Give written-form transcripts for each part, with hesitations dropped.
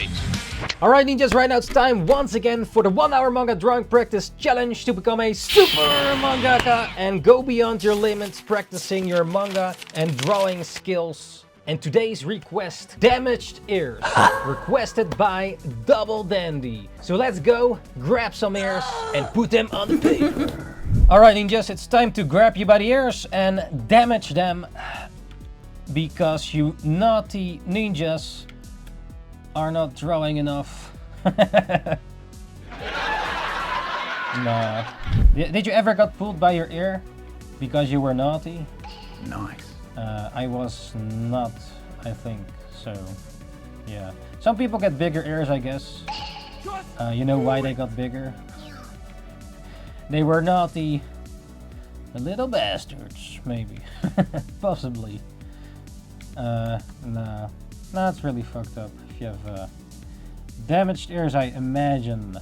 date. Alright ninjas, right now it's time once again for the 1 hour manga drawing practice challenge to become a super mangaka and go beyond your limits practicing your manga and drawing skills. And today's request, damaged ears, requested by Double Dandy. So let's go, grab some ears and put them on the paper. Alright ninjas, it's time to grab you by the ears and damage them because you naughty ninjas are not drawing enough. Nah. Did you ever got pulled by your ear because you were naughty? Nice. I was not, I think, so yeah. Some people get bigger ears, I guess. You know why they got bigger? They were naughty little bastards, maybe. Possibly. Nah, it's really fucked up. If you have damaged ears, I imagine.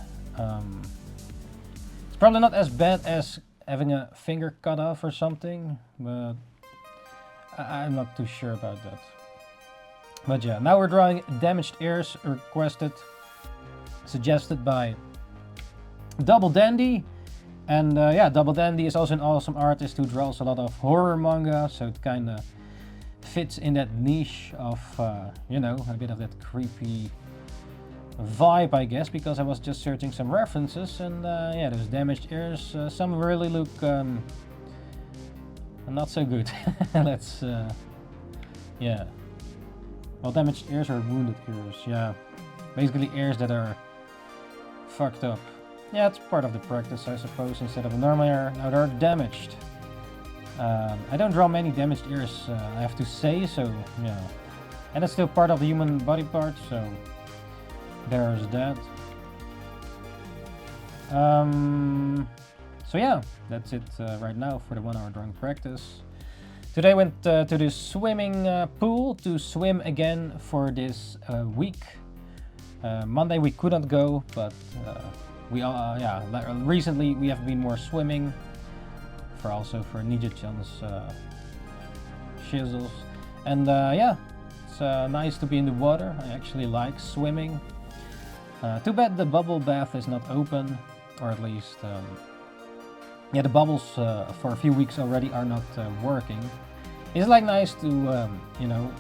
It's probably not as bad as having a finger cut off or something, but I'm not too sure about that. But yeah, now we're drawing damaged ears requested, suggested by Double Dandy. And yeah, Double Dandy is also an awesome artist who draws a lot of horror manga, so it kind of fits in that niche of, you know, a bit of that creepy vibe, I guess, because I was just searching some references and yeah, those damaged ears, some really look not so good. Let's, yeah. Well, damaged ears or wounded ears, yeah. Basically ears that are fucked up. Yeah, it's part of the practice, I suppose. Instead of a normal ear, now they're damaged. I don't draw many damaged ears, I have to say, so yeah. And it's still part of the human body part, so there's that. So yeah, that's it right now for the 1 hour drawing practice. Today I went to the swimming pool to swim again for this week. Monday we couldn't go, but we yeah, recently we have been more swimming. For Ninja-chan's shizzles. And yeah, it's nice to be in the water. I actually like swimming. Too bad the bubble bath is not open, or at least yeah, the bubbles for a few weeks already are not working. It's like nice to you know,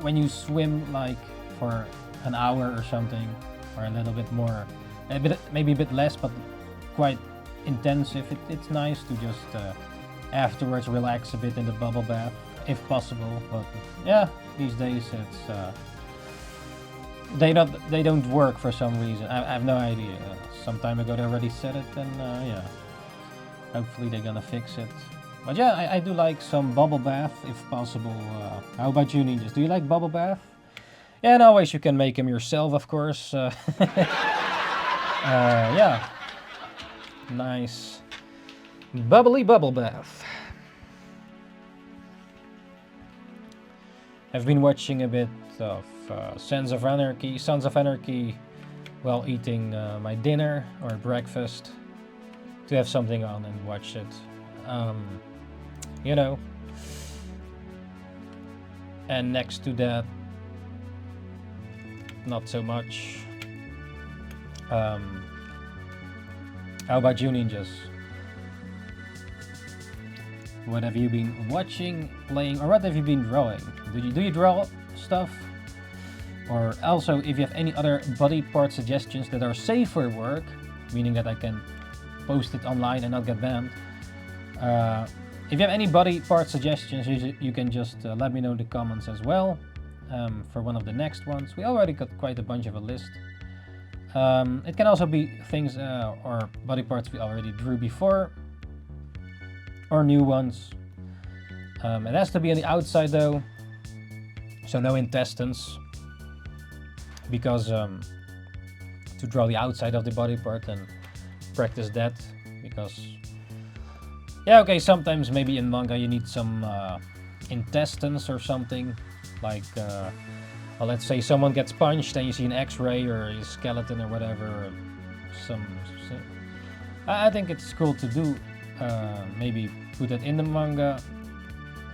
when you swim like for an hour or something, or a little bit more, maybe a bit less, but quite intensive. It's nice to just afterwards relax a bit in the bubble bath if possible, but yeah, these days it's they don't work for some reason. I have no idea. Some time ago they already said it, and yeah, hopefully they're gonna fix it. But yeah, I do like some bubble bath if possible. How about you ninjas? Do you like bubble bath? Yeah, and always you can make them yourself, of course. Yeah. Nice bubbly bubble bath. I've been watching a bit of Sons of Anarchy while eating my dinner or breakfast, to have something on and watch it. You know. And next to that, not so much. How about you ninjas? What have you been watching, playing, or what have you been drawing? Do you draw stuff? Or also, if you have any other body part suggestions that are safe for work, meaning that I can post it online and not get banned. If you have any body part suggestions, you can just let me know in the comments as well, for one of the next ones. We already got quite a bunch of a list. It can also be things or body parts we already drew before, or new ones. It has to be on the outside though, so no intestines, because to draw the outside of the body part and practice that, because yeah, okay, sometimes maybe in manga you need some intestines or something, like well, let's say someone gets punched and you see an x-ray or a skeleton or whatever, or I think it's cool to do, maybe put it in the manga,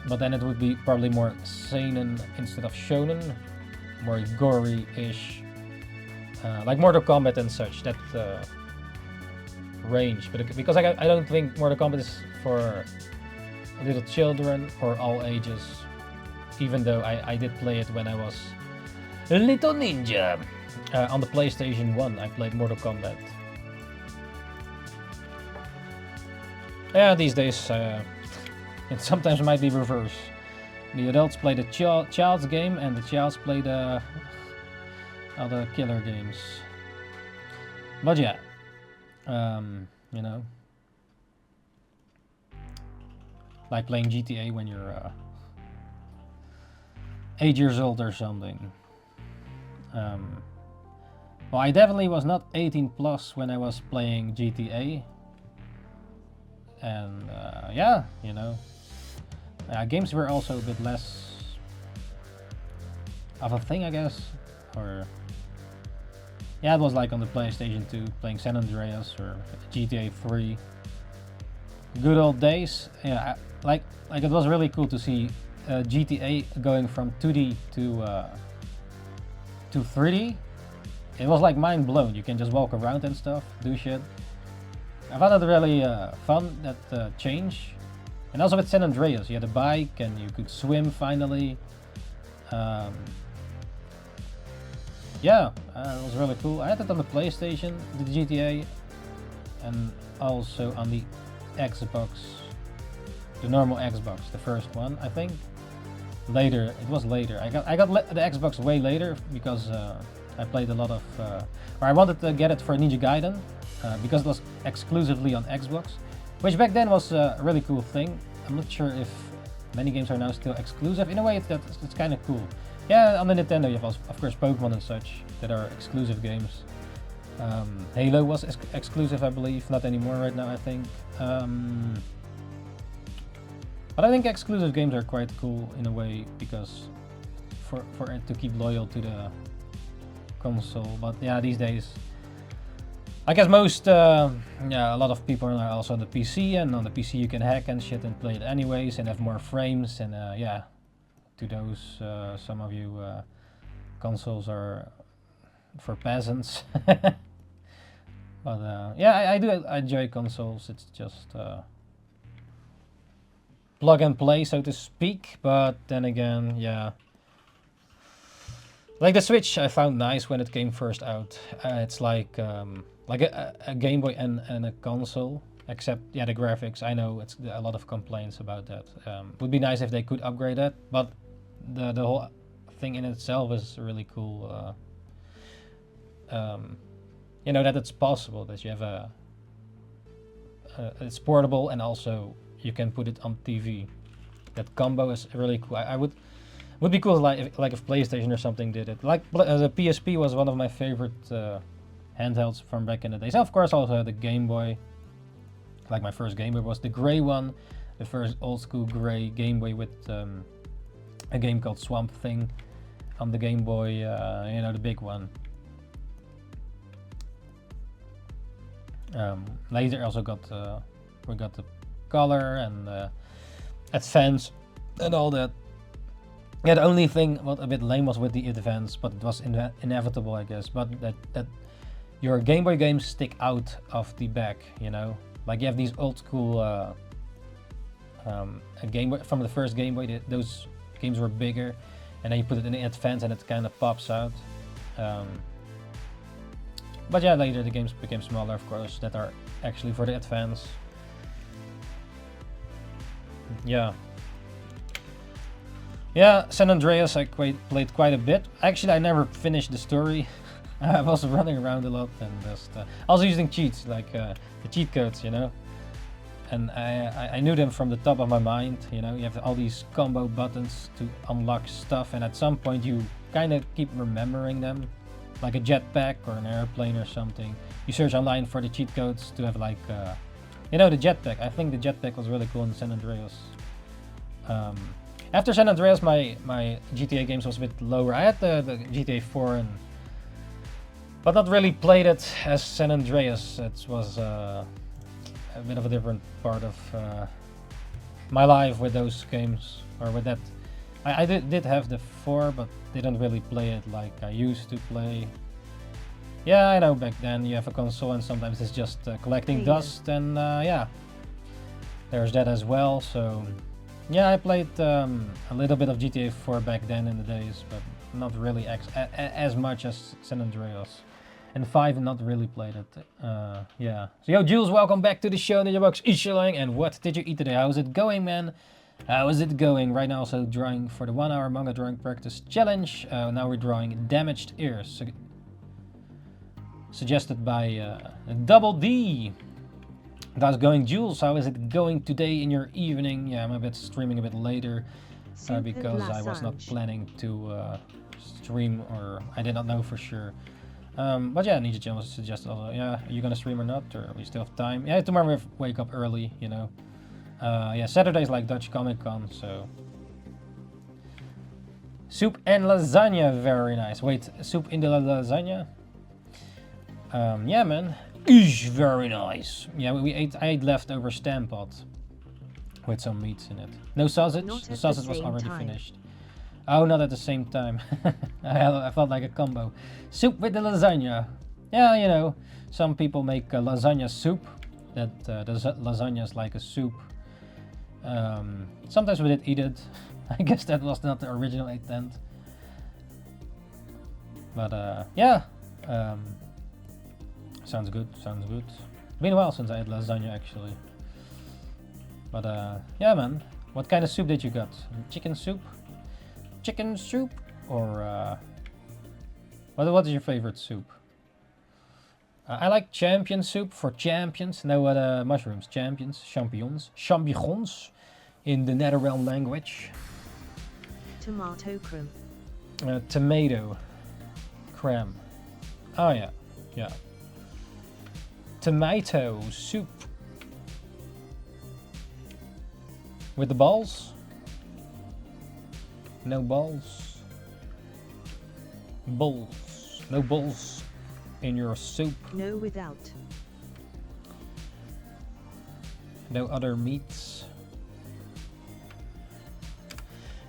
but then it would be probably more seinen instead of shonen, more gory-ish. like Mortal Kombat and such, that range. But because I don't think Mortal Kombat is for little children or all ages, even though I did play it when I was a little ninja. On the PlayStation 1 I played Mortal Kombat. Yeah, these days it sometimes might be reverse. The adults play the child's game and the childs play the other killer games. But yeah, you know, like playing GTA when you're 8 years old or something. Well, I definitely was not 18 plus when I was playing GTA. And yeah, you know, games were also a bit less of a thing, I guess. Or yeah, it was like on the PlayStation 2 playing San Andreas or GTA 3. Good old days. Yeah, like it was really cool to see GTA going from 2D to 3D. It was like mind blown. You can just walk around and stuff, do shit. I found it really fun, that change. And also with San Andreas, you had a bike and you could swim finally. Yeah, it was really cool. I had it on the PlayStation, the GTA, and also on the Xbox, the normal Xbox, the first one, I think. Later, it was later. I got the Xbox way later because I played a lot of, or I wanted to get it for Ninja Gaiden because it was exclusively on Xbox, which back then was a really cool thing. I'm not sure if many games are now still exclusive. In a way, it's kind of cool. Yeah, on the Nintendo you have of course Pokemon and such that are exclusive games. Halo was exclusive, I believe, not anymore right now, I think. But I think exclusive games are quite cool in a way because for it to keep loyal to the console. But yeah, these days I guess most yeah, a lot of people are also on the PC, and on the PC you can hack and shit and play it anyways and have more frames, and yeah, to those some of you, consoles are for peasants. But yeah, I do enjoy consoles. It's just plug and play, so to speak. But then again, yeah, like the Switch I found nice when it came first out. It's like a Game Boy and a console, except yeah, the graphics, I know it's a lot of complaints about that. Would be nice if they could upgrade that, but the whole thing in itself is really cool. You know, that it's possible that you have it's portable and also you can put it on TV. That combo is really cool. I would be cool like if PlayStation or something did it. Like the PSP was one of my favorite handhelds from back in the days. And of course also the Game Boy. Like my first Game Boy was the gray one, the first old school gray Game Boy with a game called Swamp Thing on the Game Boy, you know, the big one. Later also got we got the Color and Advance and all that. Yeah, the only thing what a bit lame was with the Advance, but it was inevitable, I guess. But that your Game Boy games stick out of the back, you know. Like you have these old school a Game Boy from the first Game Boy. Those games were bigger, and then you put it in the Advance and it kind of pops out. But yeah, later the games became smaller, of course, that are actually for the Advance. Yeah. Yeah, San Andreas I played quite a bit. Actually, I never finished the story. I was running around a lot and just also using cheats, like the cheat codes, you know. And I knew them from the top of my mind, you know. You have all these combo buttons to unlock stuff, and at some point you kind of keep remembering them. Like a jetpack or an airplane or something. You search online for the cheat codes to have like, you know, the jetpack. I think the jetpack was really cool in San Andreas. After San Andreas, my GTA games was a bit lower. I had the GTA 4, but not really played it as San Andreas. It was a bit of a different part of my life with those games, or with that. I did have the 4, but didn't really play it like I used to play. Yeah, I know back then you have a console and sometimes it's just collecting dust and yeah. There's that as well, so... Yeah, I played a little bit of GTA 4 back then in the days, but not really as much as San Andreas. And 5 not really played it, yeah. So yo Jules, welcome back to the show, NINJABOX ishhh, and what did you eat today? How's it going, man? How is it going? Right now also drawing for the 1 hour manga drawing practice challenge. Now we're drawing damaged ears. Suggested by Double D. How's it going, Jules? How is it going today in your evening? Yeah, I'm a bit streaming a bit later because I was not planning to stream, or I did not know for sure. But yeah, Ninja Channel suggested also, yeah, are you gonna stream or not? Or we still have time? Yeah, tomorrow we have wake up early, you know. Yeah, Saturday's like Dutch Comic Con, so. Soup and lasagna, very nice. Wait, soup in the lasagna? Yeah, man. Very nice. Yeah, I ate leftover stamp pot with some meats in it. No sausage. The sausage was already finished. Oh, not at the same time. I felt like a combo. Soup with the lasagna. Yeah, you know, some people make lasagna soup. That the lasagna is like a soup. Sometimes we did eat it. I guess that was not the original intent. But yeah. Sounds good, sounds good. Been a while since I had lasagna actually. But yeah, man. What kind of soup did you got? Chicken soup? Chicken soup? Or what is your favorite soup? I like champion soup for champions. No, what mushrooms? Champions, champignons in the Netherrealm language. Tomato creme. Tomato creme. Oh yeah, yeah. Tomato soup. With the balls? No balls. Balls. No balls in your soup. No without. No other meats.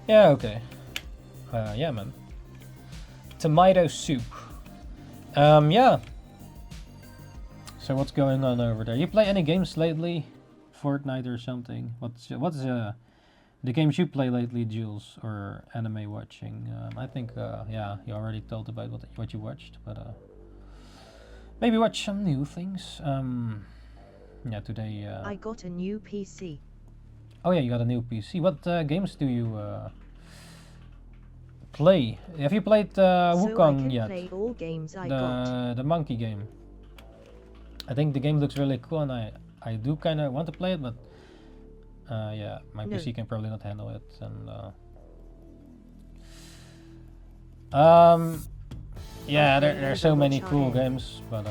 Yeah, okay. Yeah, man. Tomato soup. Yeah. So what's going on over there? You play any games lately? Fortnite or something? What's the games you play lately, Jules? Or anime watching? I think yeah, you already told about what you watched, but maybe watch some new things. Yeah, today. I got a new PC. Oh yeah, you got a new PC. What games do you play? Have you played Wukong yet? Play all games I the monkey game. I think the game looks really cool, and I do kind of want to play it, but yeah, my PC can probably not handle it. And yeah, there are so many cool games, but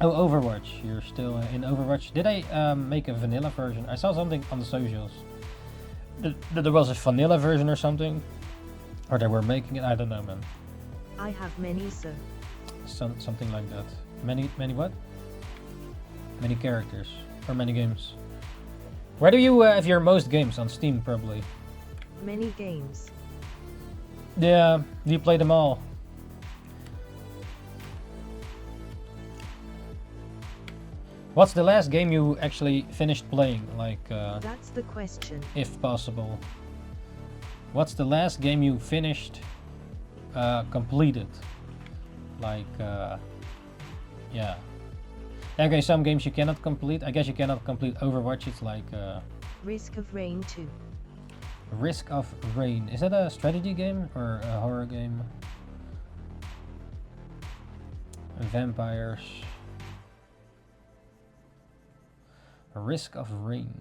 oh, Overwatch. You're still in Overwatch. Did I make a vanilla version? I saw something on the socials that there was a vanilla version or something, or they were making it. I don't know, man. I have many, sir. Something like that. Many what? Many characters or many games? Where do you have your most games? On Steam, probably. Many games. Yeah, do you play them all? What's the last game you actually finished playing? Like, that's the question. If possible. What's the last game you finished, completed? Like, yeah. Okay, some games you cannot complete. I guess you cannot complete Overwatch. It's like Risk of Rain 2. Risk of Rain. Is that a strategy game or a horror game? Vampires. Risk of Rain.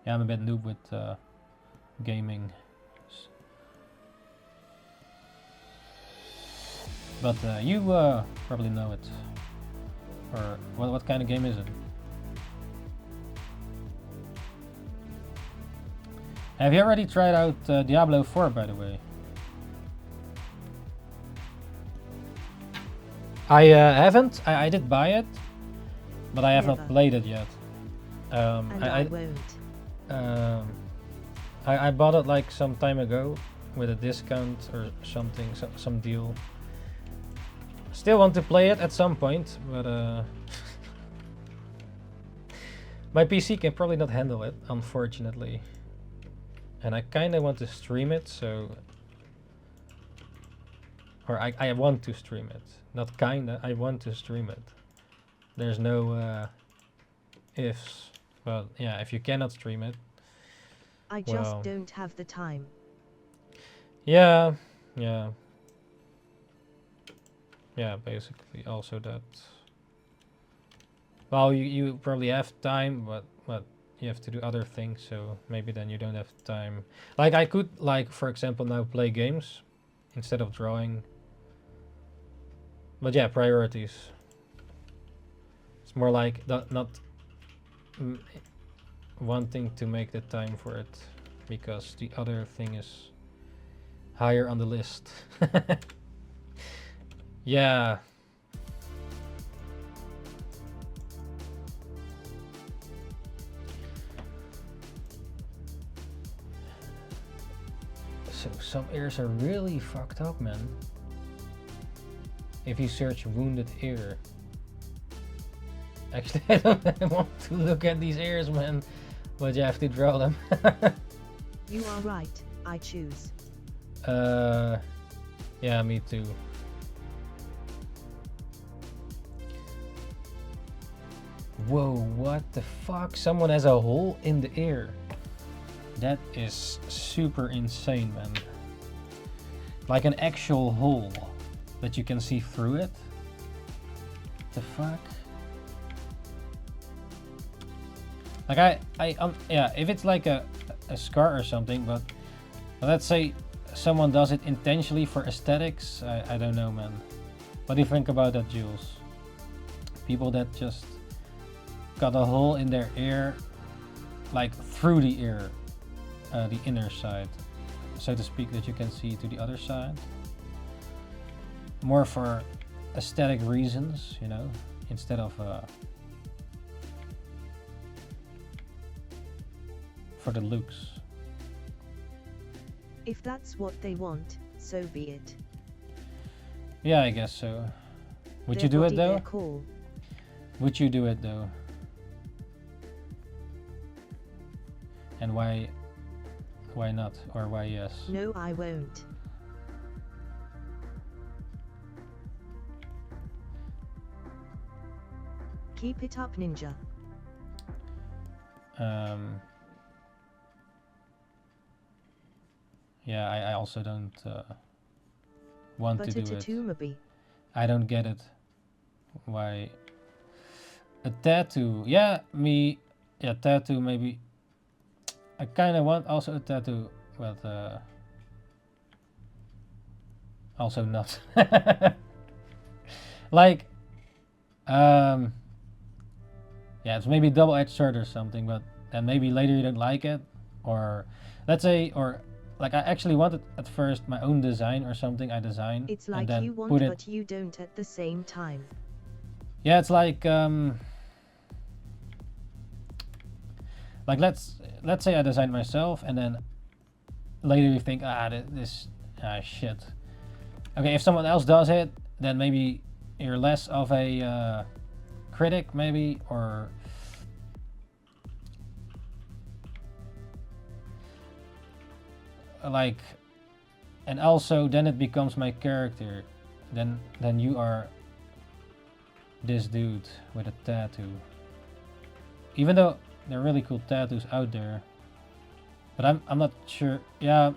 Yeah, I'm a bit noob with gaming. But you probably know it. Or what kind of game is it? Have you already tried out Diablo 4, by the way? I haven't. I did buy it, but I have not played it yet. And I won't. I bought it like some time ago, with a discount or something, some deal. Still want to play it at some point, but my PC can probably not handle it, unfortunately. And I kind of want to stream it, so... Or I want to stream it. Not kinda, I want to stream it. There's no ifs. Well, yeah, if you cannot stream it... I just don't have the time. Yeah, yeah. Yeah, basically also that. Well, you probably have time, but you have to do other things, so maybe then you don't have time. Like I could, like for example, now play games instead of drawing. But yeah, priorities. It's more like not wanting to make the time for it because the other thing is higher on the list. Yeah. So some ears are really fucked up, man. If you search wounded ear. Actually, I don't want to look at these ears, man. But you have to draw them. You are right, I choose. Yeah, me too. Whoa, what the fuck? Someone has a hole in the ear. That is super insane, man. Like an actual hole that you can see through it. The fuck? Like yeah, if it's like a scar or something, but let's say someone does it intentionally for aesthetics, I don't know, man. What do you think about that, Jules? People that just got a hole in their ear, like through the ear, the inner side, so to speak, that you can see to the other side. More for aesthetic reasons, you know, instead of for the looks. If that's what they want, so be it. Yeah, I guess so. Would Their you do it body, though? their call. Would you do it though? And why not? Or why yes? No, I won't. Keep it up, Ninja. Yeah, I also don't want But to do a it. tattoo maybe. I don't get it. Why? A tattoo? Yeah, me. Yeah, tattoo maybe. I kind of want also a tattoo, but also not. Like, yeah, it's maybe double-edged sword or something, but then maybe later you don't like it, or let's say, or like I actually wanted at first my own design or something I designed. It's and like then you want, put it, but you don't at the same time. yeah, it's like let's say I designed myself, and then later you think, this shit. Okay, if someone else does it, then maybe you're less of a critic, maybe, or like, and also then it becomes my character. Then you are this dude with a tattoo. Even though there are really cool tattoos out there, but I'm not sure. Yeah,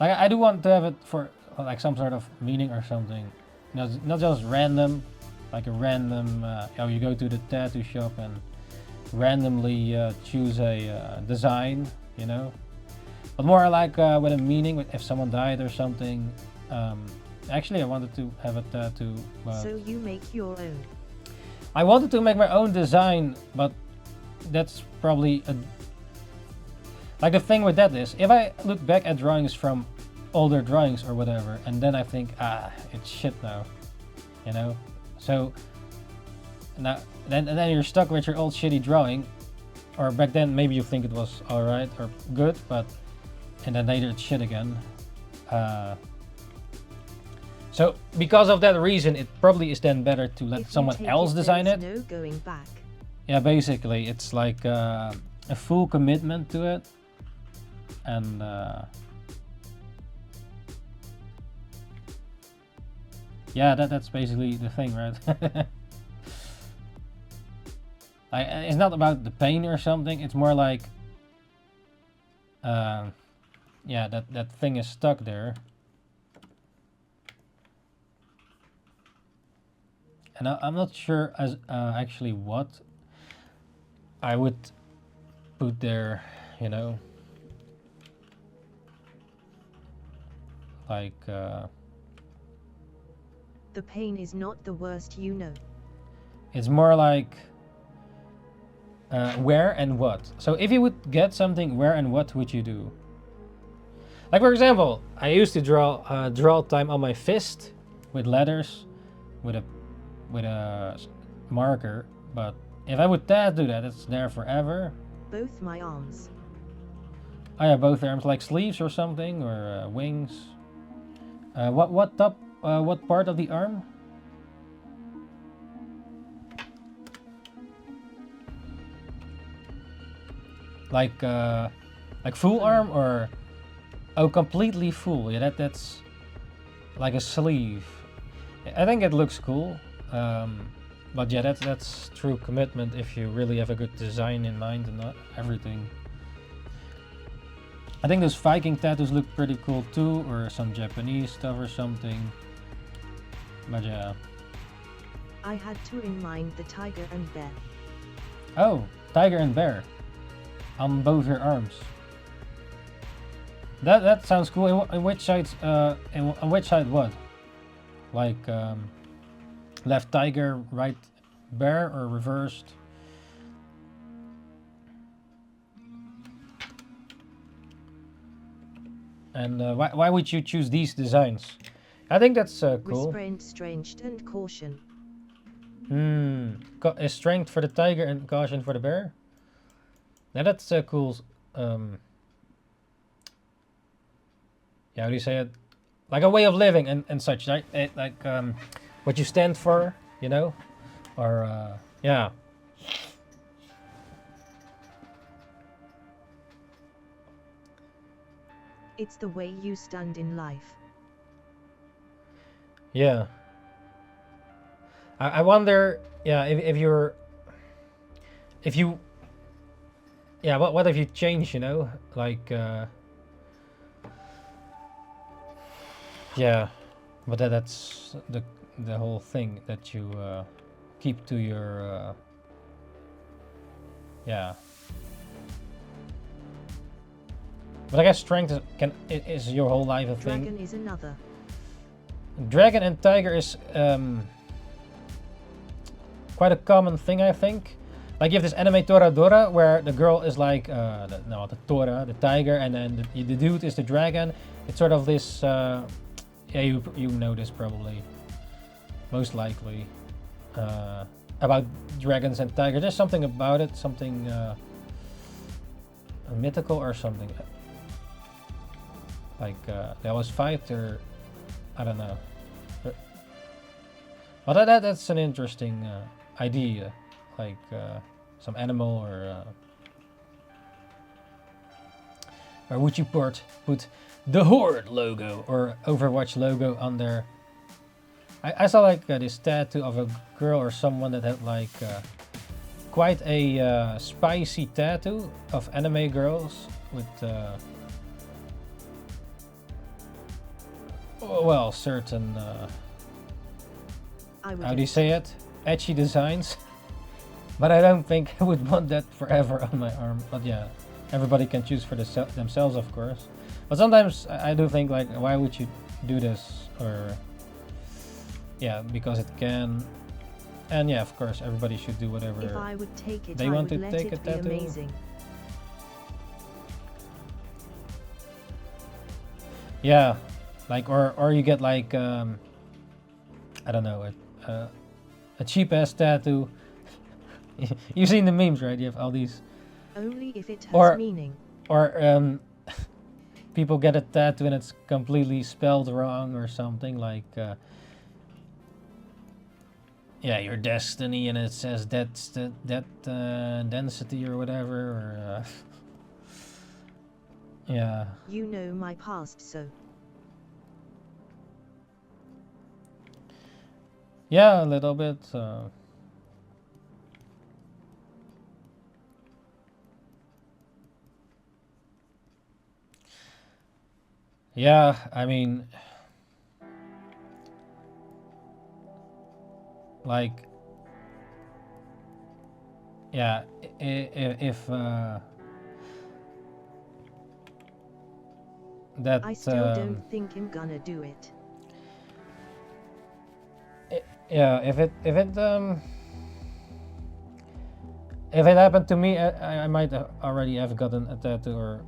like I do want to have it for like some sort of meaning or something. Not just random, like a random. You go to the tattoo shop and randomly choose a design, you know. But more like with a meaning. If someone died or something. Actually, I wanted to have a tattoo. But So you make your own. I wanted to make my own design, but that's probably like the thing with that is, if I look back at drawings from older drawings or whatever, and then I think, it's shit now, you know. So now then you're stuck with your old shitty drawing, or back then maybe you think it was alright or good, but and then later it's shit again. So because of that reason, it probably is then better to let If you someone take else design there's it. No going back. Yeah, basically it's like a full commitment to it, and yeah, that's basically the thing, right? It's not about the pain or something. It's more like, yeah, that thing is stuck there. And I'm not sure as actually what I would put there, you know, like The pain is not the worst, you know. it's more like where and what. So if you would get something, where and what would you do? Like for example, I used to draw time on my fist with letters, with a marker. But if I would tattoo that, it's there forever. Both my arms. Oh yeah, both arms, like sleeves or something, or wings. What part of the arm? Like full arm, or oh, completely full? Yeah, that's like a sleeve. I think it looks cool. But yeah, that's true commitment if you really have a good design in mind and not everything. I think those Viking tattoos look pretty cool too, or some Japanese stuff or something. But yeah. I had two in mind, the tiger and bear. Oh, tiger and bear on both your arms. That sounds cool. In which sides? On which side? What? Like left tiger, right bear, or reversed? And why would you choose these designs? I think that's cool. Restraint, strength, and caution. Strength for the tiger and caution for the bear. Now that's cool. Yeah, how do you say it? Like a way of living and such, right? Like what you stand for, you know, or yeah. It's the way you stand in life. Yeah. I wonder, yeah, if you, yeah, what if you change, you know, like, yeah, but that's the whole thing, that you keep to your, yeah. But I guess strength is your whole life a thing. Dragon is another. Dragon and tiger is quite a common thing, I think. Like you have this anime Toradora, where the girl is like, the Tora, the tiger, and then the dude is the dragon. It's sort of this, yeah, you know this probably, most likely, about dragons and tigers. There's something about it, something mythical or something. Like they always fight, or I don't know. But that's an interesting idea, like some animal, or would you put the Horde logo or Overwatch logo on there? I saw like this tattoo of a girl or someone that had like quite a spicy tattoo of anime girls with well, certain how do you say it? Edgy designs. But I don't think I would want that forever on my arm. But yeah, everybody can choose for themselves, of course. But sometimes I do think, like, why would you do this? Or yeah, because it can. And yeah, of course, everybody should do whatever if I would take it, they I want would to let take it a be tattoo. amazing. Yeah, like or you get like I don't know, a cheap ass tattoo. You've seen the memes, right? You have all these. Only if it has meaning. Or people get a tattoo and it's completely spelled wrong or something, like yeah, your destiny, and it says that's that density or whatever, or yeah. You know my past, so Yeah, a little bit. Yeah, I mean, like, yeah, if that I still don't think I'm gonna do it. yeah, if it happened to me, I might already have gotten a tattoo, or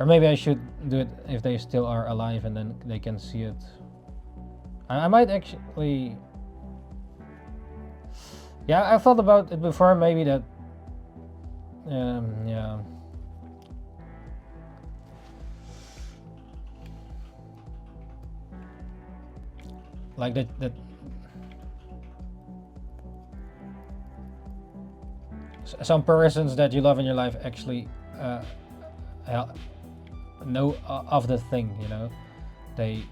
maybe I should do it if they still are alive and then they can see it. I might actually. Yeah, I thought about it before. Maybe that. Yeah. Like that. Some persons that you love in your life actually know of the thing, you know. They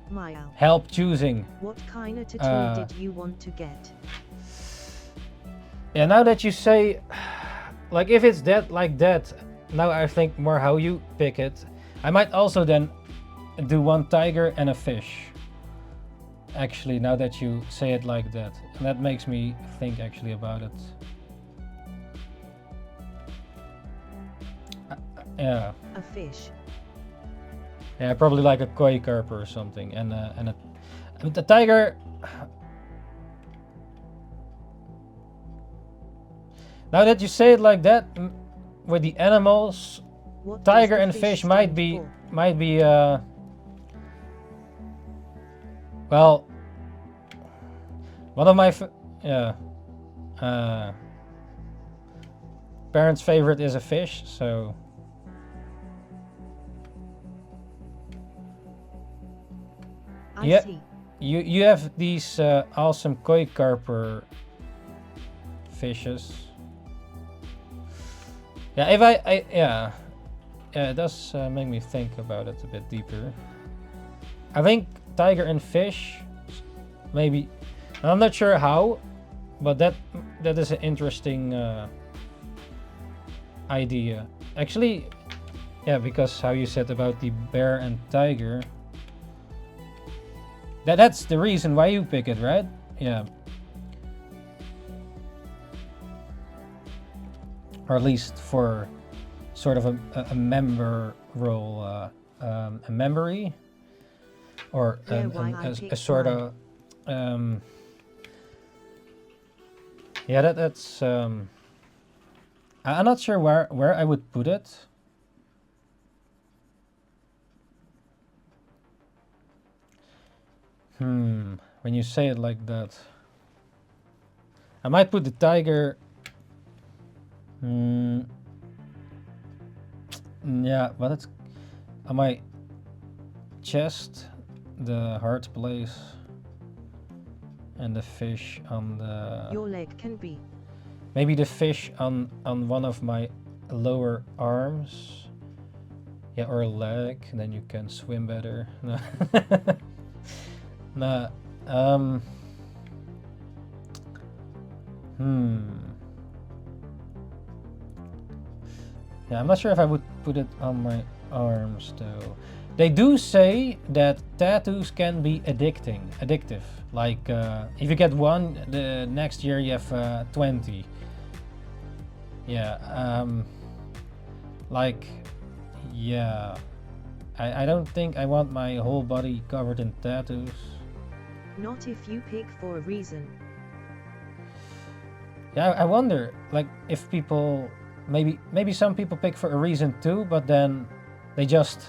Maya, help choosing. what kind of tattoo did you want to get? Yeah, now that you say, like, if it's that, like that, now I think more how you pick it. I might also then do one tiger and a fish. Actually, now that you say it like that, and that makes me think actually about it. Yeah. A fish. Yeah, probably like a koi carp or something, and the tiger. Now that you say it like that, with the animals, What tiger does the and fish might stand be for? well, one of my parents' favorite is a fish, so I see. you have these awesome koi carper fishes. Yeah, if yeah, it does make me think about it a bit deeper. I think tiger and fish, maybe. I'm not sure how, but that is an interesting idea. Actually, yeah, because how you said about the bear and tiger. That's the reason why you pick it, right? Yeah. Or at least for sort of a member role, a memory, or a sort of yeah, that's I'm not sure where I would put it. When you say it like that, I might put the tiger. Yeah, but it's on my chest, the heart place, and the fish on the. Your leg can be. Maybe the fish on one of my lower arms. Yeah, or leg, and then you can swim better. Nah. Yeah, I'm not sure if I would put it on my arms though. They do say that tattoos can be addictive. Like if you get one, the next year you have 20. Yeah. Like, yeah. I don't think I want my whole body covered in tattoos. Not if you pick for a reason. Yeah, I wonder, like, if people, maybe some people pick for a reason too, but then they just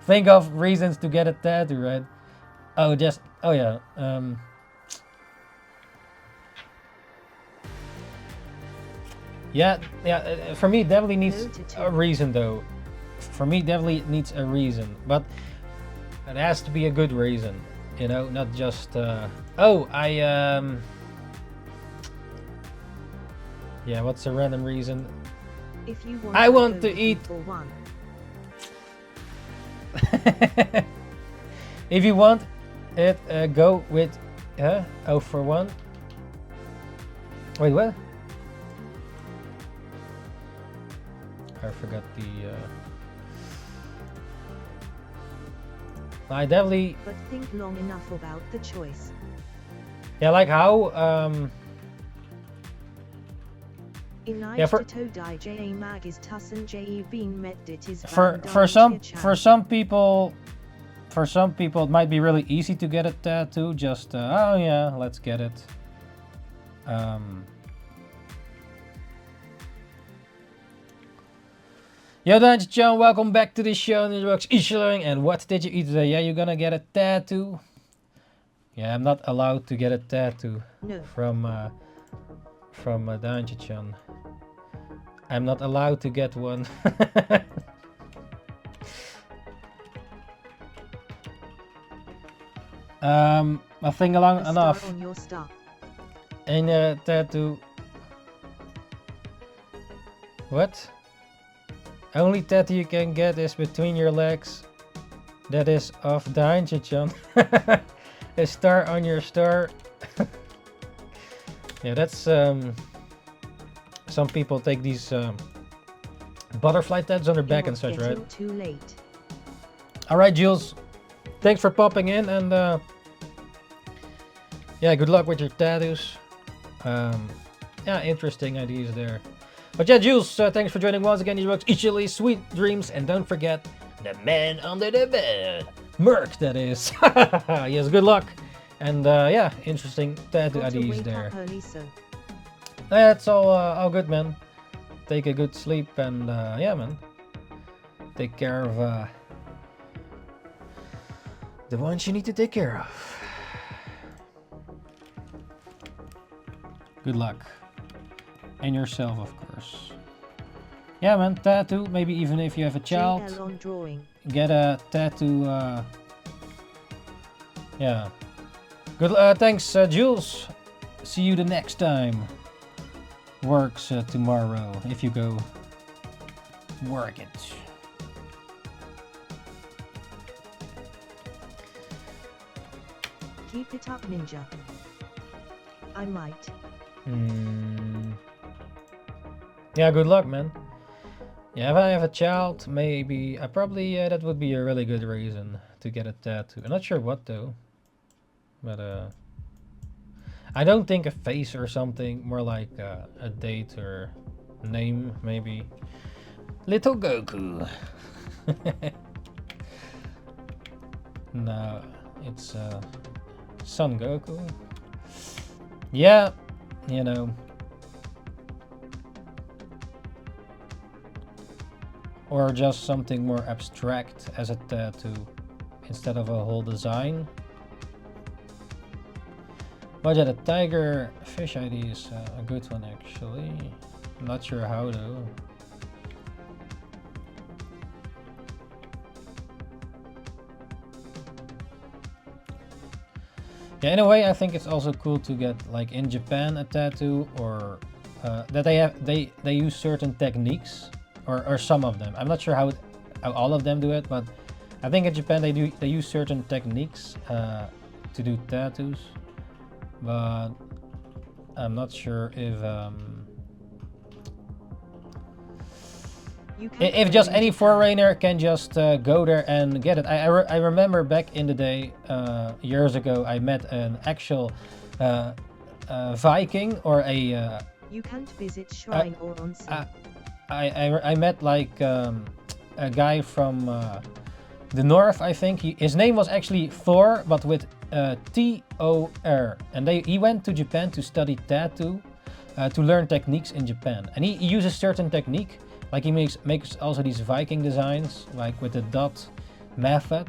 think of reasons to get a tattoo, right? Oh yeah. Yeah, for me, it definitely needs No to a two. reason, though. For me, definitely it needs a reason, but it has to be a good reason, you know, not just oh, yeah, what's a random reason? If you want I to want go to with eat. for one. If you want it, go with oh for one. Wait, what? I forgot the I definitely, But think long enough about the choice. yeah, like how In Yeah, for- to die ja mag is tussen ja been met dit is for some people, it might be really easy to get a tattoo. Just oh yeah, let's get it. Yo, John, welcome back to the show. NINJABOX ishhh, and what did you eat today? Yeah, you're gonna get a tattoo. Yeah, I'm not allowed to get a tattoo. No. From Chan. I'm not allowed to get one. I think long enough. On your star. And a tattoo. What? Only tattoo you can get is between your legs. That is of Ninjakees. A star on your star. Yeah, that's some people take these butterfly tats on their back and such, right? Too late. All right, Jules. Thanks for popping in, and yeah, good luck with your tattoos. Yeah, interesting ideas there. But yeah, Jules, thanks for joining once again. NINJABOX ishhh, sweet dreams, and don't forget the man under the bed, Merc. That is. Yes, good luck, and yeah, interesting tattoo ideas there. That's all good, man. Take a good sleep, and yeah, man. Take care of the ones you need to take care of. Good luck. And yourself, of course. Yeah, man, tattoo. Maybe even if you have a child, get a tattoo. Yeah. Good. Thanks, Jules. See you the next time. Works tomorrow if you go work it. Keep it up, Ninja. I might. Yeah, good luck, man. Yeah, if I have a child, maybe I probably that would be a really good reason to get a tattoo. I'm not sure what though, but I don't think a face or something. More like a date or name, maybe. Little Goku. No, it's Son Goku. Yeah, you know. Or just something more abstract as a tattoo instead of a whole design. But yeah, the tiger fish ID is a good one actually. I'm not sure how though. Yeah, in a way I think it's also cool to get like in Japan a tattoo, or that they use certain techniques. Or some of them. I'm not sure how all of them do it, but I think in Japan they use certain techniques to do tattoos, but I'm not sure if just any foreigner can just go there and get it. I remember back in the day, years ago, I met an actual Viking or a. You can't visit shrine or onsen. I met like a guy from the north, I think. His name was actually Thor, but with T-O-R. And he went to Japan to study tattoo, to learn techniques in Japan. And he uses certain technique, like he makes also these Viking designs, like with the dot method.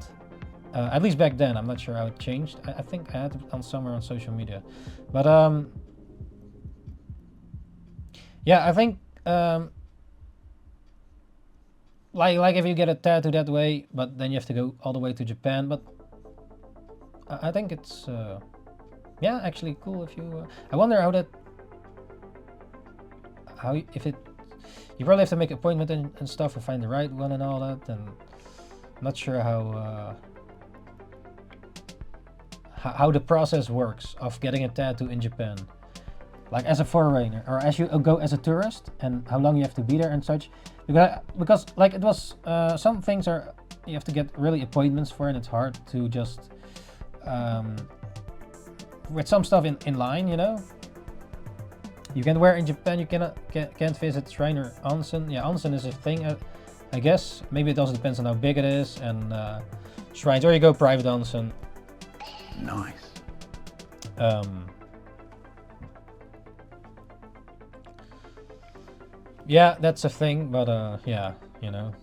At least back then, I'm not sure how it changed. I think I had it on somewhere on social media. But yeah, I think like if you get a tattoo that way, but then you have to go all the way to Japan. But I think it's yeah, actually cool if you. I wonder how that. If it. You probably have to make an appointment and stuff, or find the right one and all that, and I'm not sure how the process works of getting a tattoo in Japan, like as a foreigner or as you go as a tourist, and how long you have to be there and such. Because like it was some things are you have to get really appointments for, and it's hard to just with some stuff in line, you know. You can wear in Japan, you can't visit shrine or onsen. Yeah, onsen is a thing, I guess. Maybe it also depends on how big it is, and shrines, or you go private onsen. Nice. Yeah, that's a thing, but yeah, you know.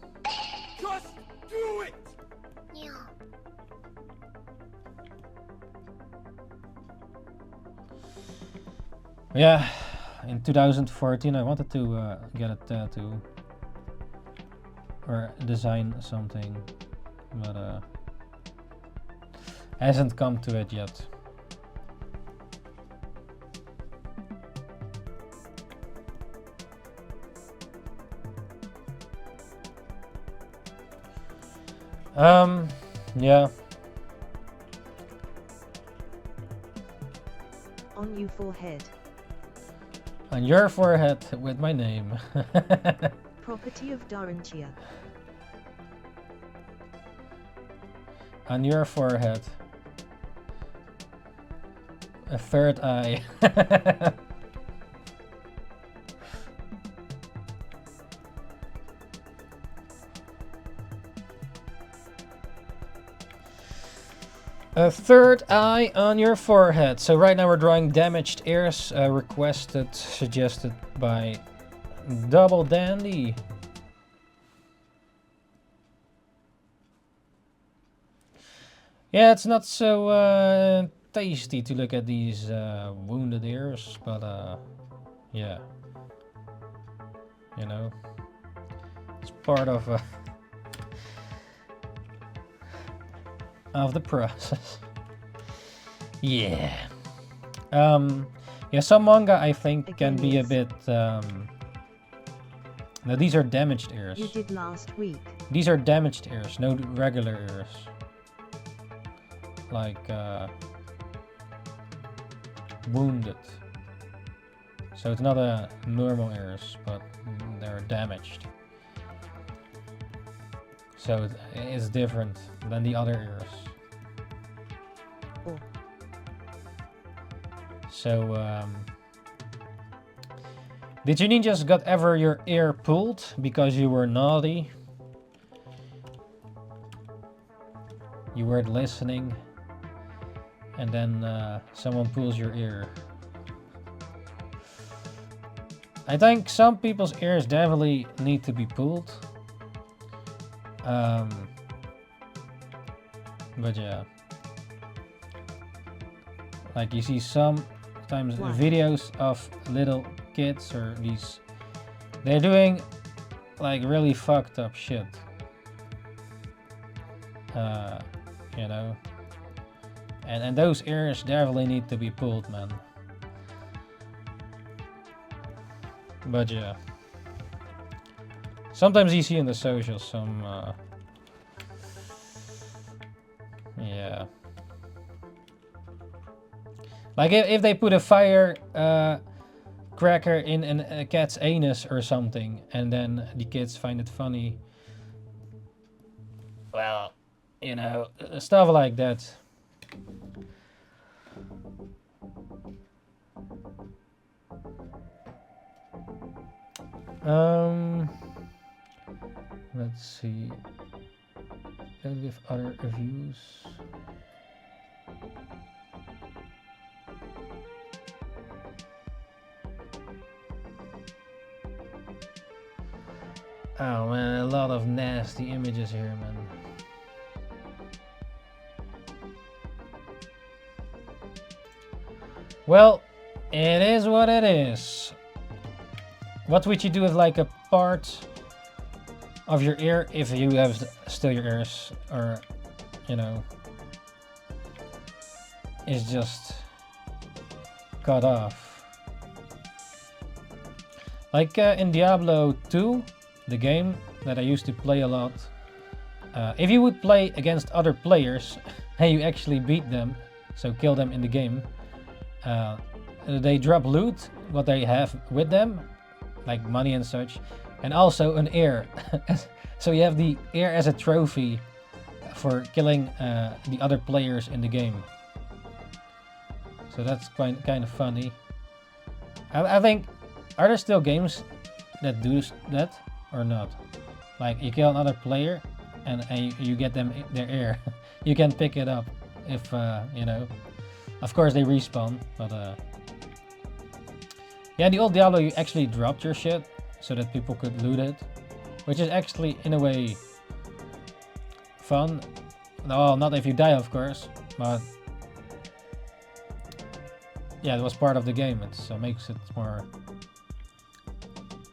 Just do it. Yeah, in 2014 I wanted to get a tattoo or design something, but hasn't come to it yet. Yeah. On your forehead. On your forehead with my name. Property of Dorantia. On your forehead. A third eye. A third eye on your forehead. So right now we're drawing damaged ears, suggested by Double Dandy. Yeah, it's not so tasty to look at these wounded ears, but yeah, you know, it's part of the process. Yeah. Yeah, some manga I think can be a bit now these are damaged ears. You did last week. These are damaged ears, no regular ears. Like wounded. So it's not a normal ears, but they're damaged. So it's different than the other ears. Oh. So did you ninjas got ever your ear pulled because you were naughty? You weren't listening, and then someone pulls your ear. I think some people's ears definitely need to be pulled. But yeah, like you see sometimes videos of little kids or they're doing like really fucked up shit. You know, and those ears definitely need to be pulled, man. But yeah, sometimes you see in the socials some yeah, like if they put a fire cracker in a cat's anus or something, and then the kids find it funny. Well, you know, stuff like that. Let's see. Don't we have other reviews? Oh man, a lot of nasty images here, man. Well, it is what it is. What would you do with like a part of your ear if you have still your ears, or you know, is just cut off? Like in Diablo 2, the game that I used to play a lot, if you would play against other players and you actually beat them, so kill them in the game, they drop loot, what they have with them, like money and such, and also an ear. So you have the ear as a trophy for killing the other players in the game. So that's kind of funny. I think, are there still games that do that or not? Like you kill another player and you get them their ear. You can pick it up if you know. Of course they respawn, but yeah, in the old Diablo you actually dropped your shit so that people could loot it, which is actually in a way fun. Well, not if you die, of course, but yeah, it was part of the game. It makes it more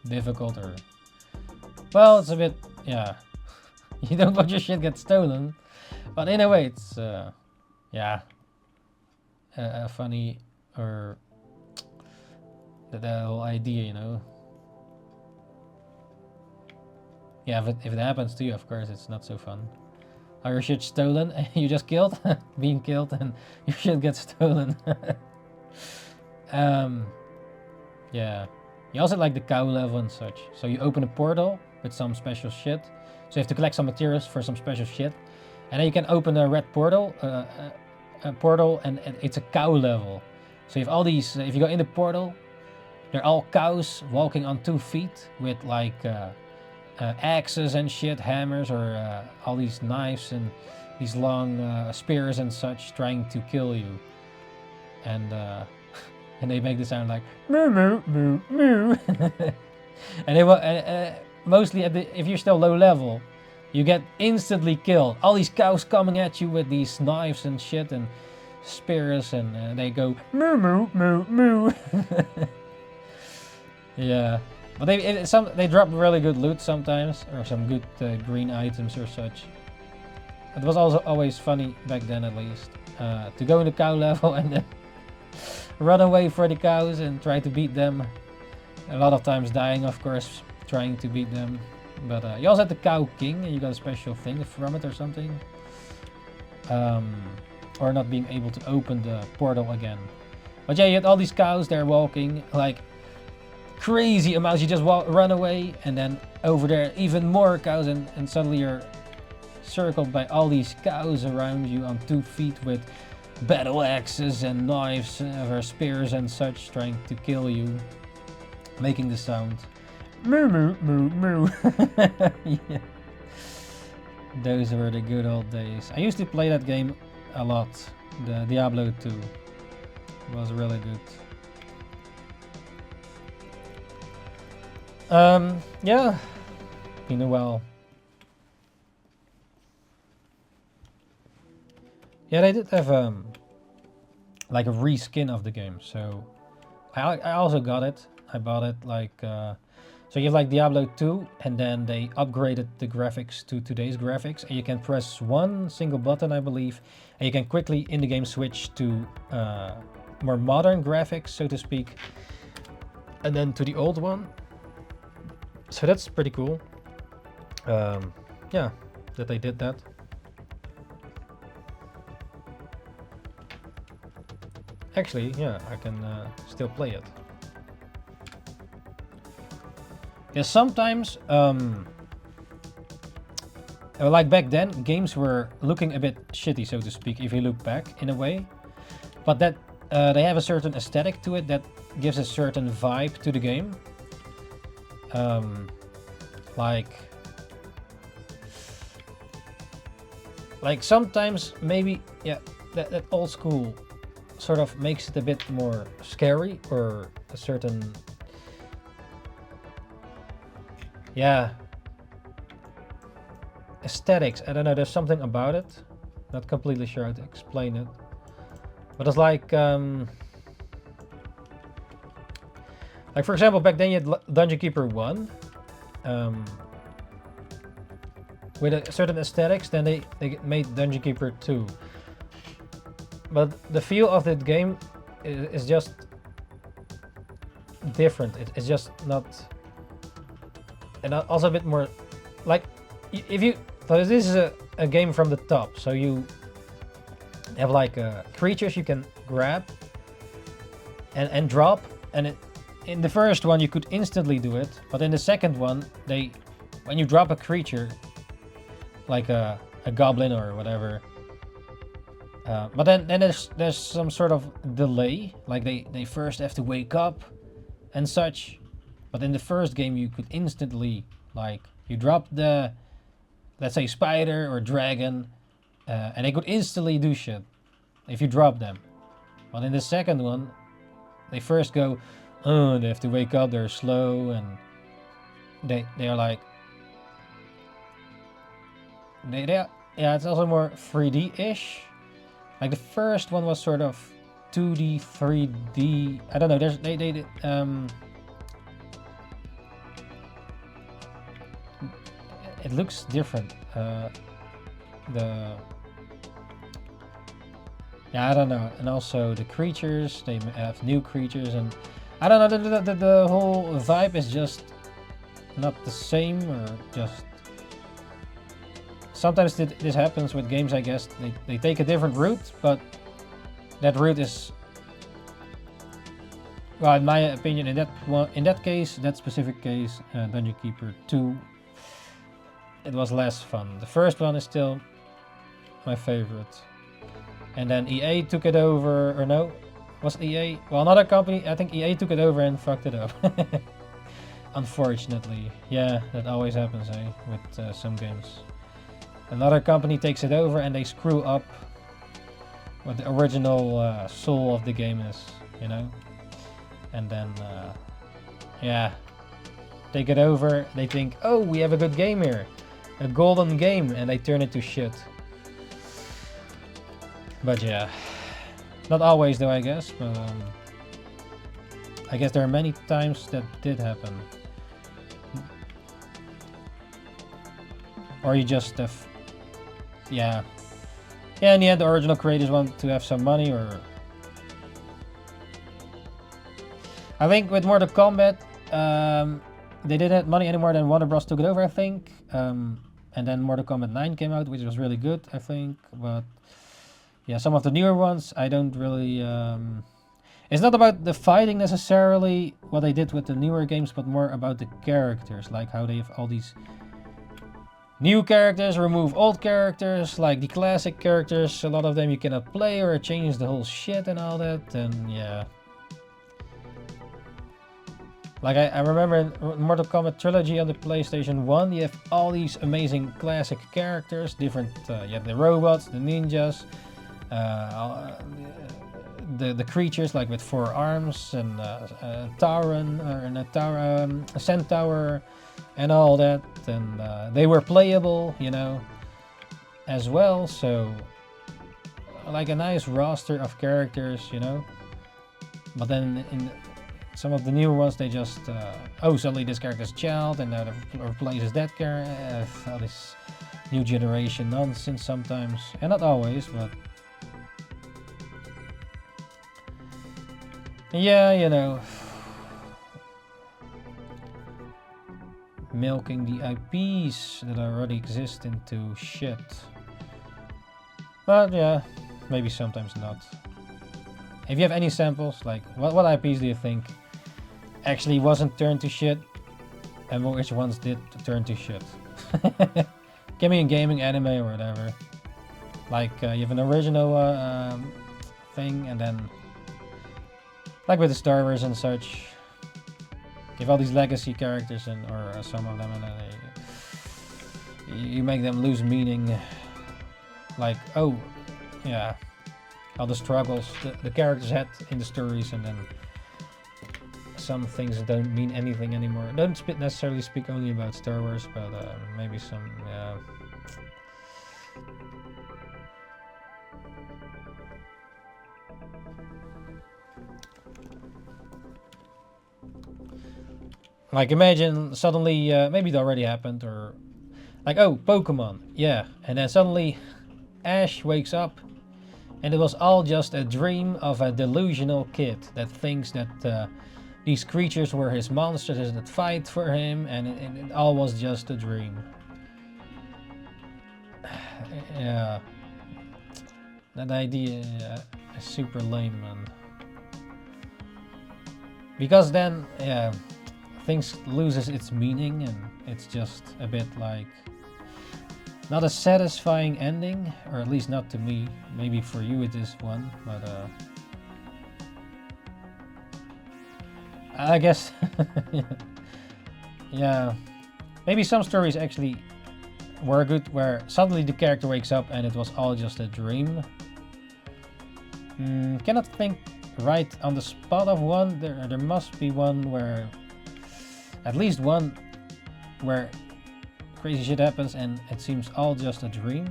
difficult, or well, it's a bit, yeah. You don't want your shit get stolen, but in a way, it's yeah, funny, or the whole idea, you know. Yeah, if it happens to you, of course, it's not so fun. Are your shit stolen? You just killed, being killed, and your shit gets stolen. Yeah. You also like the cow level and such. So you open a portal with some special shit. So you have to collect some materials for some special shit, and then you can open a red portal, and it's a cow level. So you have all these. If you go in the portal, they're all cows walking on 2 feet with like axes and shit, hammers, or all these knives and these long spears and such, trying to kill you. And and they make the sound like moo moo moo moo. And they will mostly if you're still low level, you get instantly killed. All these cows coming at you with these knives and shit and spears, and they go moo moo moo moo. Yeah, but they drop really good loot sometimes, or some good green items or such. It was also always funny back then, at least, to go in the cow level and then run away for the cows and try to beat them. A lot of times dying, of course, trying to beat them. But you also had the Cow King, and you got a special thing from it or something. Or not being able to open the portal again. But yeah, you had all these cows there walking, like crazy amounts. You just run away, and then over there even more cows, and suddenly you're circled by all these cows around you on 2 feet with battle axes and knives or spears and such, trying to kill you, making the sound moo moo moo moo. Yeah. Those were the good old days. I used to play that game a lot. The Diablo 2 was really good. Yeah, been a while. Yeah, they did have like a reskin of the game, so I also got it. I bought it like so you have like Diablo 2, and then they upgraded the graphics to today's graphics, and you can press one single button, I believe, and you can quickly in the game switch to more modern graphics, so to speak, and then to the old one. So that's pretty cool. Yeah, that they did that. Actually, yeah, I can still play it. Yeah, sometimes, like back then, games were looking a bit shitty, so to speak, if you look back in a way. But that they have a certain aesthetic to it that gives a certain vibe to the game. Like sometimes maybe, yeah, that old school sort of makes it a bit more scary, or a certain, yeah, aesthetics. I don't know, there's something about it. Not completely sure how to explain it, but it's like Like for example, back then you had Dungeon Keeper 1. With a certain aesthetics, then they made Dungeon Keeper 2. But the feel of that game is just different. It's just not... And also a bit more... Like, if you... So this is a game from the top, so you have like creatures you can grab and drop, and in the first one you could instantly do it, but in the second one, when you drop a creature, like a goblin or whatever, but then there's some sort of delay, like they first have to wake up and such, but in the first game you could instantly, like, you drop the, let's say, spider or dragon, and they could instantly do shit if you drop them. But in the second one, they first go, oh, they have to wake up, they're slow, and they are like, yeah, it's also more 3D-ish. Like the first one was sort of 2D, 3D. I don't know. It looks different. Yeah, I don't know. And also the creatures, they have new creatures, and I don't know. The whole vibe is just not the same, or just. Sometimes this happens with games, I guess. They take a different route, but that route is, well, in my opinion, in that case, that specific case, Dungeon Keeper 2, it was less fun. The first one is still my favorite. And then EA took it over, or no, was it EA? Well, another company, I think EA took it over and fucked it up. Unfortunately. Yeah, that always happens, with some games. Another company takes it over and they screw up what the original soul of the game is, you know? And then, yeah, take it over, they think, oh, we have a good game here. A golden game, and they turn it to shit. But yeah, not always though, I guess, but I guess there are many times that did happen. Or you just have, yeah, in the end the original creators want to have some money, or I think with Mortal Kombat, they didn't have money anymore, then Warner Bros took it over, I think, and then Mortal Kombat 9 came out, which was really good, I think, but yeah, some of the newer ones, I don't really, it's not about the fighting necessarily, what they did with the newer games, but more about the characters, like how they have all these new characters, remove old characters, like the classic characters, a lot of them you cannot play, or change the whole shit and all that, and yeah. Like I remember in Mortal Kombat Trilogy on the PlayStation 1, you have all these amazing classic characters, different, you have the robots, the ninjas, the creatures like with 4 arms, and Tauren, or a centaur, and all that, and they were playable, you know, as well, so like a nice roster of characters, you know. But then in some of the newer ones, they just, oh, suddenly this character's child, and now they replaces that character, all this new generation nonsense sometimes, and not always, but yeah, you know, milking the IPs that already exist into shit. But yeah, maybe sometimes not. If you have any samples, like what IPs do you think actually wasn't turned to shit, and which ones did turn to shit? Give me a gaming, anime, or whatever. Like you have an original thing, and then like with the Star Wars and such, you have all these legacy characters, and or some of them, and then you make them lose meaning. Like, oh, yeah, all the struggles the characters had in the stories, and then some things don't mean anything anymore. Don't necessarily speak only about Star Wars, but maybe some, yeah. Like imagine suddenly, maybe it already happened, or like, oh, Pokemon, yeah, and then suddenly Ash wakes up and it was all just a dream of a delusional kid that thinks that these creatures were his monsters that fight for him, and it all was just a dream. Yeah, that idea is super lame, man. Because then, yeah, things loses its meaning, and it's just a bit like not a satisfying ending, or at least not to me. Maybe for you it is one, but I guess yeah, maybe some stories actually were good, where suddenly the character wakes up and it was all just a dream. Cannot think right on the spot of one. There must be one where, at least one, where crazy shit happens and it seems all just a dream.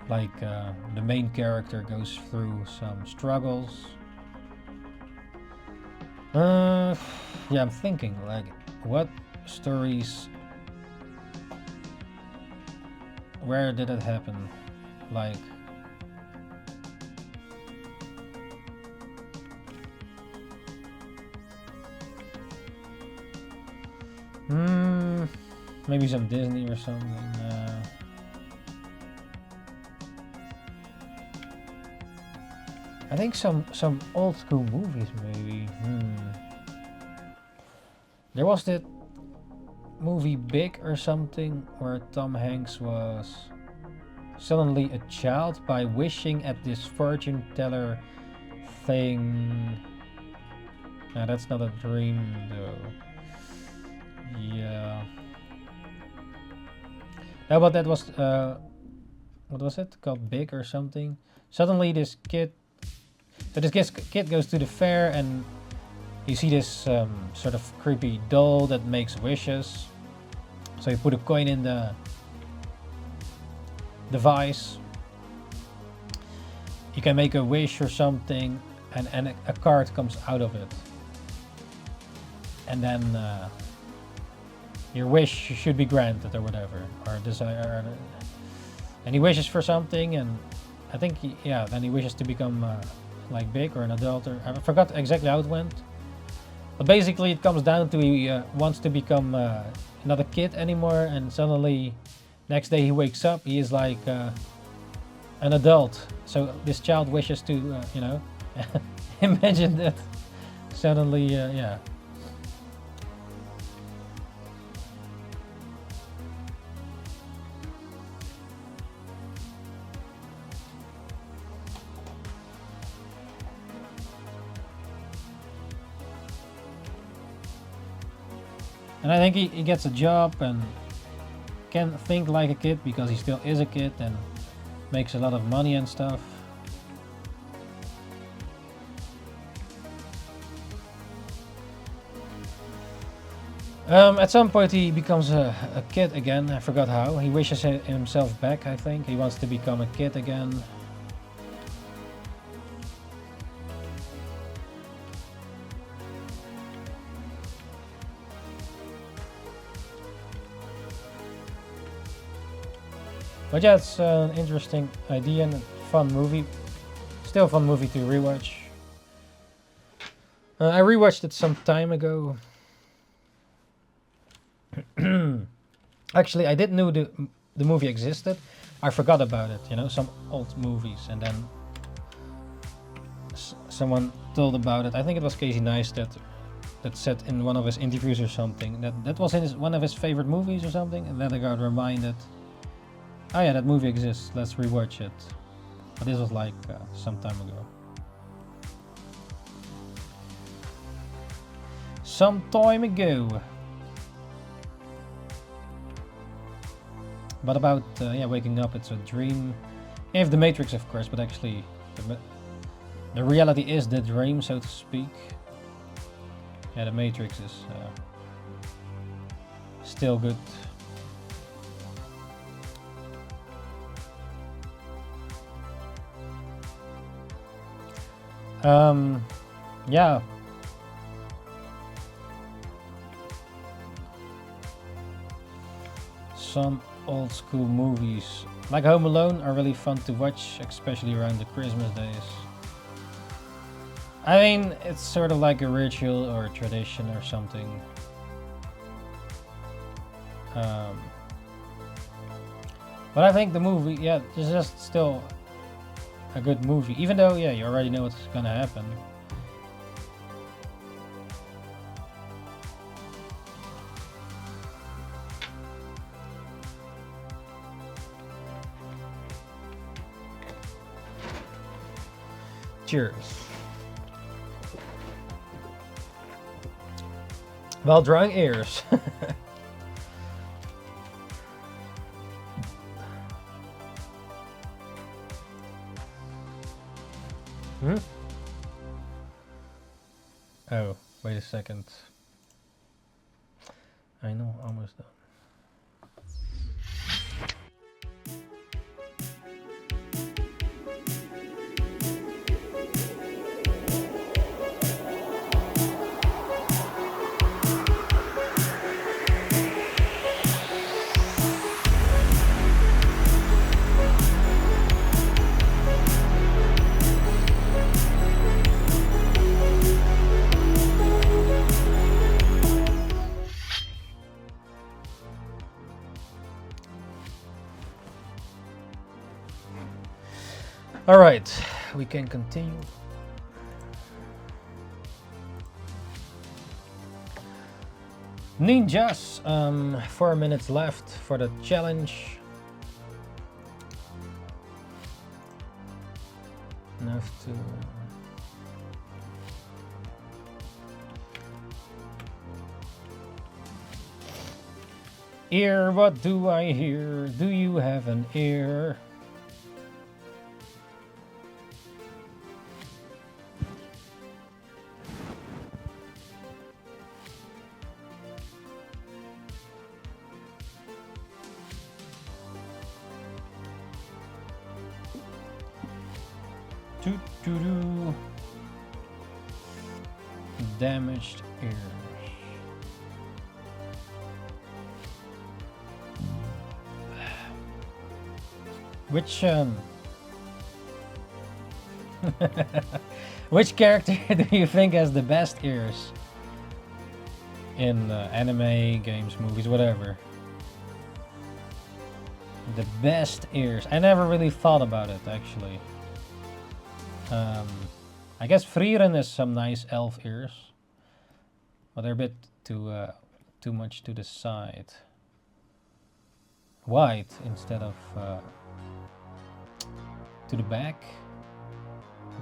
Like the main character goes through some struggles. Yeah, I'm thinking like, what stories, where did it happen? Like, maybe some Disney or something. I think some old school movies maybe. There was that movie Big or something where Tom Hanks was suddenly a child by wishing at this fortune teller thing. Nah, that's not a dream though. Yeah. No, but that was what was it called? Big or something. Suddenly this kid goes to the fair, and you see this sort of creepy doll that makes wishes. So you put a coin in the device. You can make a wish or something, and a card comes out of it. And then your wish should be granted or whatever, or desire. And he wishes for something, and I think then he wishes to become like big or an adult, or I forgot exactly how it went. But basically it comes down to he wants to become not a kid anymore, and suddenly next day he wakes up, he is like an adult. So this child wishes to, imagine that suddenly, yeah. And I think he gets a job and can think like a kid because he still is a kid and makes a lot of money and stuff. At some point he becomes a kid again. I forgot how. He wishes himself back, I think. He wants to become a kid again. But yeah, it's an interesting idea and a fun movie. Still a fun movie to rewatch. I rewatched it some time ago. Actually, I didn't know the movie existed. I forgot about it, some old movies, and then someone told about it. I think it was Casey Neistat that said in one of his interviews or something that was in one of his favorite movies or something, and then I got reminded, oh yeah, that movie exists, let's rewatch it. But this was like some time ago. Some time ago. But about waking up, it's a dream. You have the Matrix, of course, but actually the reality is the dream, so to speak. Yeah, the Matrix is still good. Yeah. Some old school movies like Home Alone are really fun to watch, especially around the Christmas days. I mean, it's sort of like a ritual or a tradition or something. But I think the movie, yeah, it's just still a good movie, even though, yeah, you already know what's gonna happen. Cheers. While drawing ears. Hmm? Oh, wait a second. I know, almost done. All right, we can continue. Ninjas, 4 minutes left for the challenge. Enough to... Ear, what do I hear? Do you have an ear? Doo-doo-doo. Damaged ears. Which which character do you think has the best ears in anime, games, movies, whatever? The best ears. I never really thought about it actually. I guess Frieren has some nice elf ears, but they're a bit too much to the side. White instead of to the back.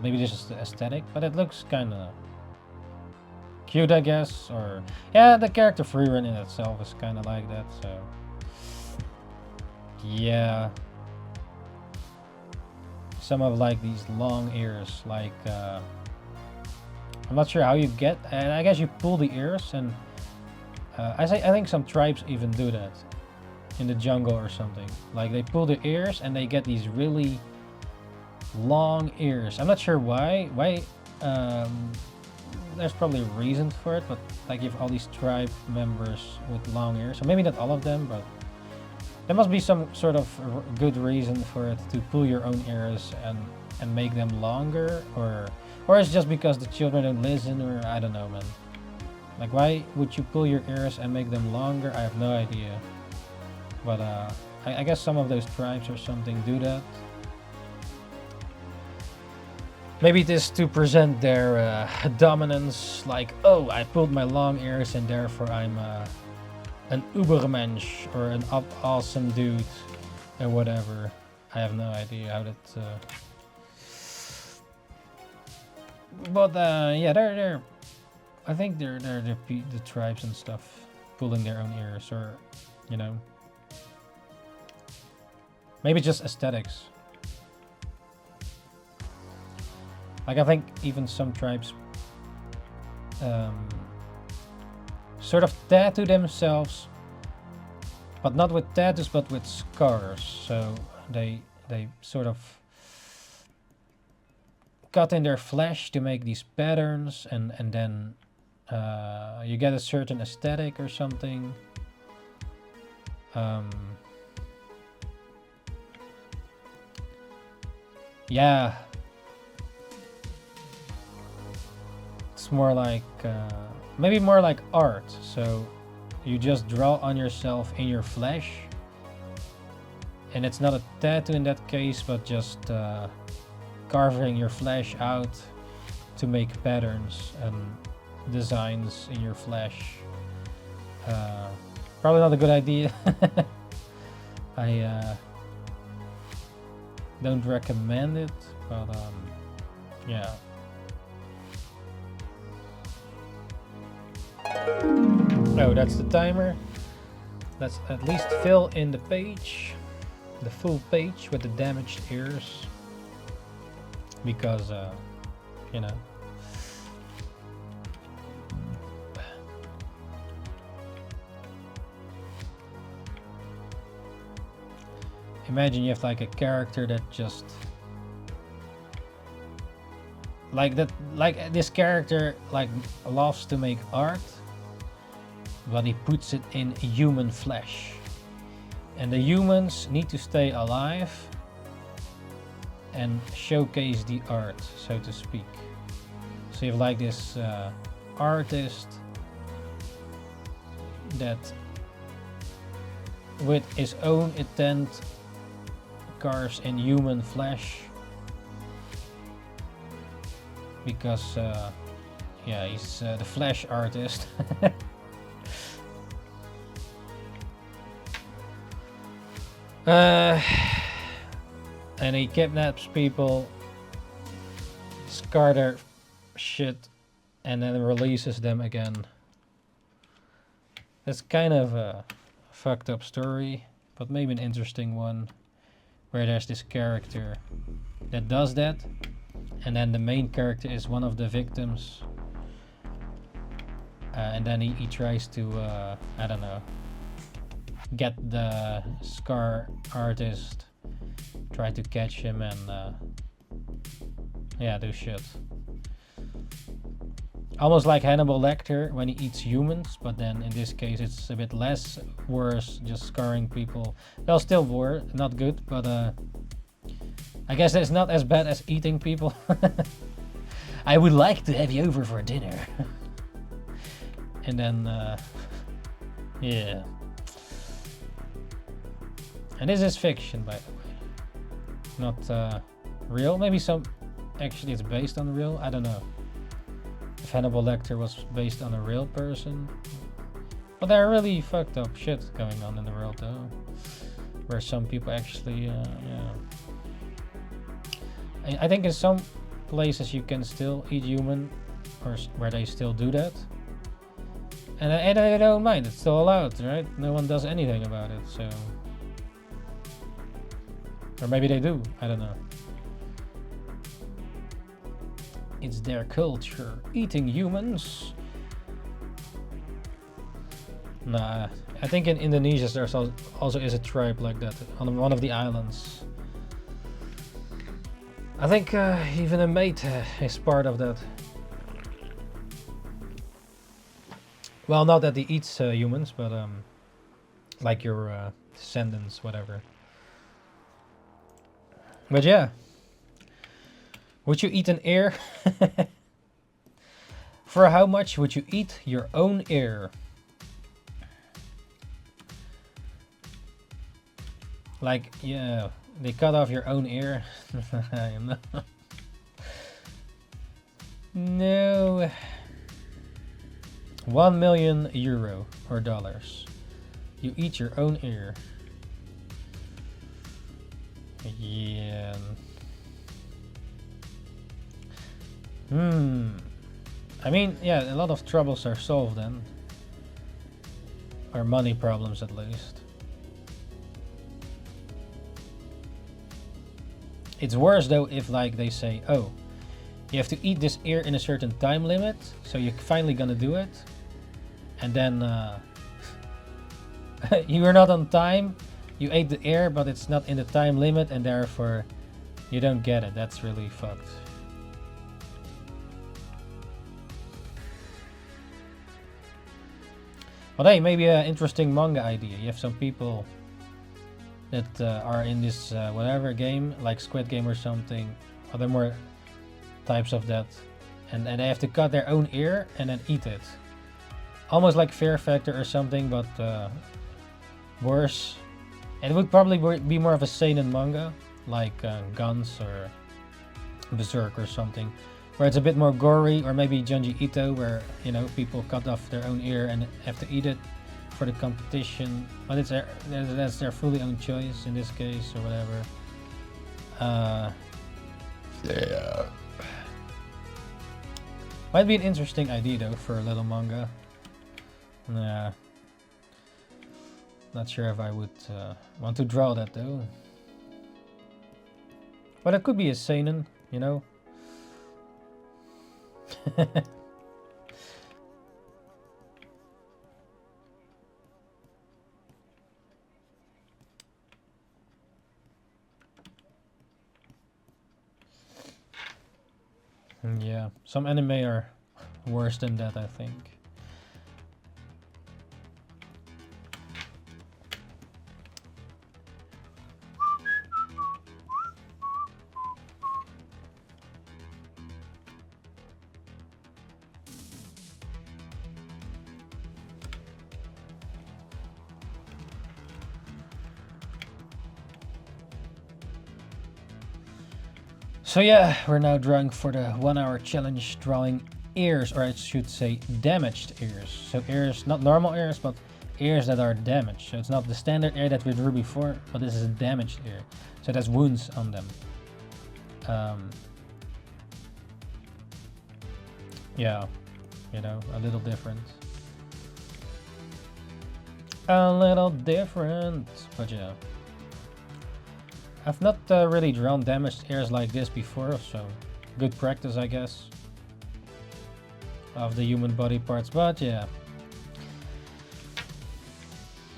Maybe this is the aesthetic, but it looks kind of cute, I guess. Or yeah, the character Frieren in itself is kind of like that. So yeah. Some of like these long ears, like I'm not sure how you get, and I guess you pull the ears, and I think some tribes even do that in the jungle or something. Like they pull the ears and they get these really long ears. I'm not sure why. There's probably a reason for it, but like you have all these tribe members with long ears, so maybe not all of them, but there must be some sort of good reason for it to pull your own ears and make them longer, or it's just because the children don't listen, or I don't know, man. Like why would you pull your ears and make them longer? I have no idea. But I guess some of those tribes or something do that. Maybe it is to present their dominance, like, oh, I pulled my long ears and therefore I'm an ubermensch or an awesome dude or whatever. I have no idea how that but yeah, they're I think they're the tribes and stuff pulling their own ears, or you know, maybe just aesthetics. Like I think even some tribes sort of tattoo themselves, but not with tattoos, but with scars. So they sort of cut in their flesh to make these patterns, and then you get a certain aesthetic or something. Yeah, it's more like maybe more like art. So you just draw on yourself in your flesh, and it's not a tattoo in that case, but just carving your flesh out to make patterns and designs in your flesh. Probably not a good idea. I don't recommend it, but yeah. Oh, that's the timer. Let's at least fill in the page, the full page with the damaged ears, because you know. Imagine you have like a character that just like that, like this character like loves to make art, but he puts it in human flesh, and the humans need to stay alive and showcase the art, so to speak. So you have like this artist that with his own intent carves in human flesh, because yeah, he's the flesh artist. And he kidnaps people, scar their shit, and then releases them again. That's kind of a fucked up story, but maybe an interesting one, where there's this character that does that, and then the main character is one of the victims, and then he tries to I don't know, get the scar artist, try to catch him, and yeah, do shit. Almost like Hannibal Lecter when he eats humans, but then in this case it's a bit less worse, just scarring people. Well, still not good, but I guess it's not as bad as eating people. I would like to have you over for dinner. And then yeah. And this is fiction, by the way, not real. Maybe actually it's based on real, I don't know if Hannibal Lecter was based on a real person. But there are really fucked up shit going on in the world though, where some people actually yeah. I think in some places you can still eat human, or where they still do that, and I don't mind, it's still allowed, right? No one does anything about it, so, or maybe they do, I don't know. It's their culture, eating humans. Nah, I think in Indonesia there's also is a tribe like that on one of the islands. I think even a mate is part of that. Well, not that he eats humans, but like your descendants, whatever. But yeah. Would you eat an ear? For how much would you eat your own ear? Like, yeah, they cut off your own ear. No. 1 million euro or dollars. You eat your own ear. Yeah. I mean, yeah, a lot of troubles are solved then. Or money problems at least. It's worse though if like they say, oh, you have to eat this ear in a certain time limit, so you're finally gonna do it, and then you are not on time, you ate the ear but it's not in the time limit, and therefore you don't get it. That's really fucked. But hey, maybe an interesting manga idea. You have some people that are in this whatever game, like Squid Game or something, other more types of that, and they have to cut their own ear and then eat it. Almost like Fear Factor or something, but worse. And it would probably be more of a seinen manga, like Guns or Berserk or something, where it's a bit more gory, or maybe Junji Ito, where you know people cut off their own ear and have to eat it for the competition, but that's their fully own choice in this case or whatever. Yeah. Might be an interesting idea though for a little manga. Yeah. Not sure if I would want to draw that though. But it could be a seinen, you know. Yeah, some anime are worse than that, I think. So yeah, we're now drawing for the 1 hour challenge, drawing ears, or I should say damaged ears. So ears, not normal ears, but ears that are damaged. So it's not the standard ear that we drew before, but this is a damaged ear. So it has wounds on them. Yeah, you know, a little different. A little different, but yeah. I've not really drawn damaged ears like this before, so good practice, I guess, of the human body parts, but yeah.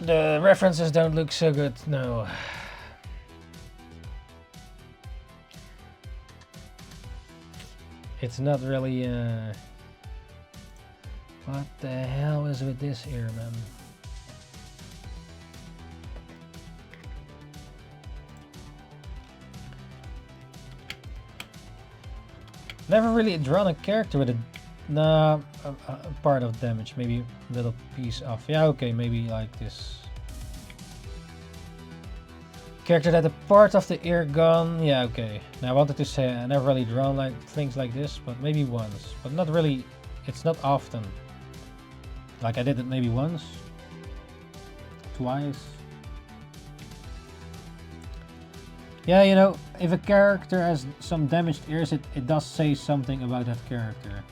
The references don't look so good, no. It's not really, what the hell is with this ear, man? Never really drawn a character with a part of damage, maybe a little piece of, yeah, okay, maybe like this. Character that a part of the ear gone, yeah, okay. Now I wanted to say I never really drawn like things like this, but maybe once, but not really, it's not often. Like I did it maybe once, twice. Yeah, you know, if a character has some damaged ears, it does say something about that character.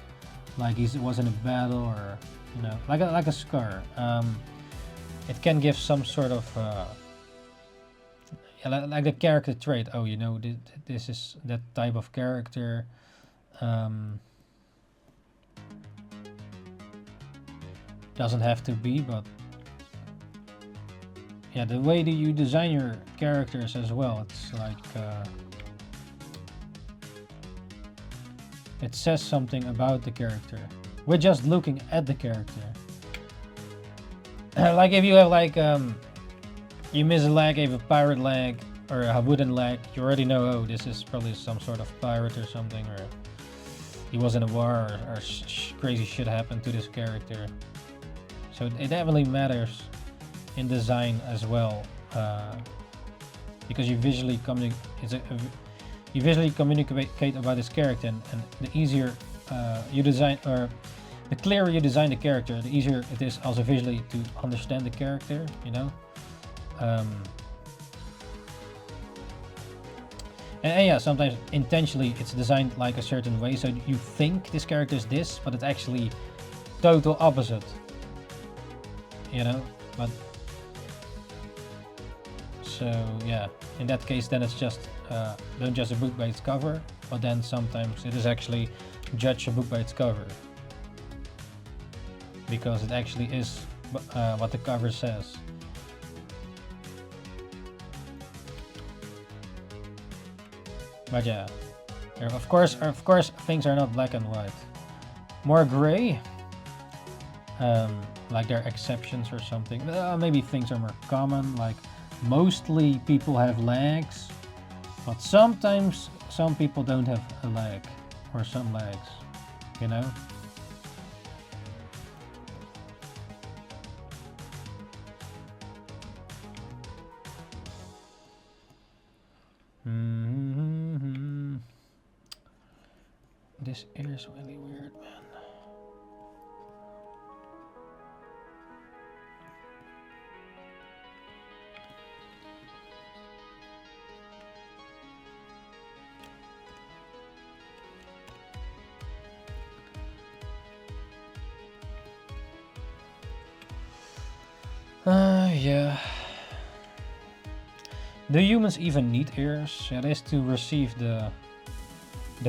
Like he was in a battle, or, you know, like a scar. It can give some sort of, yeah, like the character trait. Oh, you know, this is that type of character. Doesn't have to be, but yeah, the way that you design your characters as well, it's like it says something about the character. We're just looking at the character. Like if you have like you miss a leg, you have a pirate leg or a wooden leg, you already know, oh, this is probably some sort of pirate or something, or he was in a war, or crazy shit happened to this character. So it definitely matters in design as well, because you visually communicate about this character, and the easier you design, or the clearer you design the character, the easier it is also visually to understand the character, you know. And yeah, sometimes intentionally it's designed like a certain way, so you think this character is this, but it's actually total opposite, you know. But so yeah, in that case then it's just don't judge a book by its cover, but then sometimes it is actually judge a book by its cover, because it actually is what the cover says. But yeah, of course things are not black and white, more gray. like there are exceptions or something. Maybe things are more common, like mostly people have legs, but sometimes some people don't have a leg or some legs, you know? This ear is really weird, man. Yeah. Do humans even need ears? Yeah, it is to receive the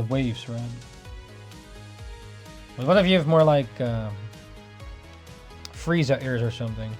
waves, right? But what if you have more like Frieza ears or something?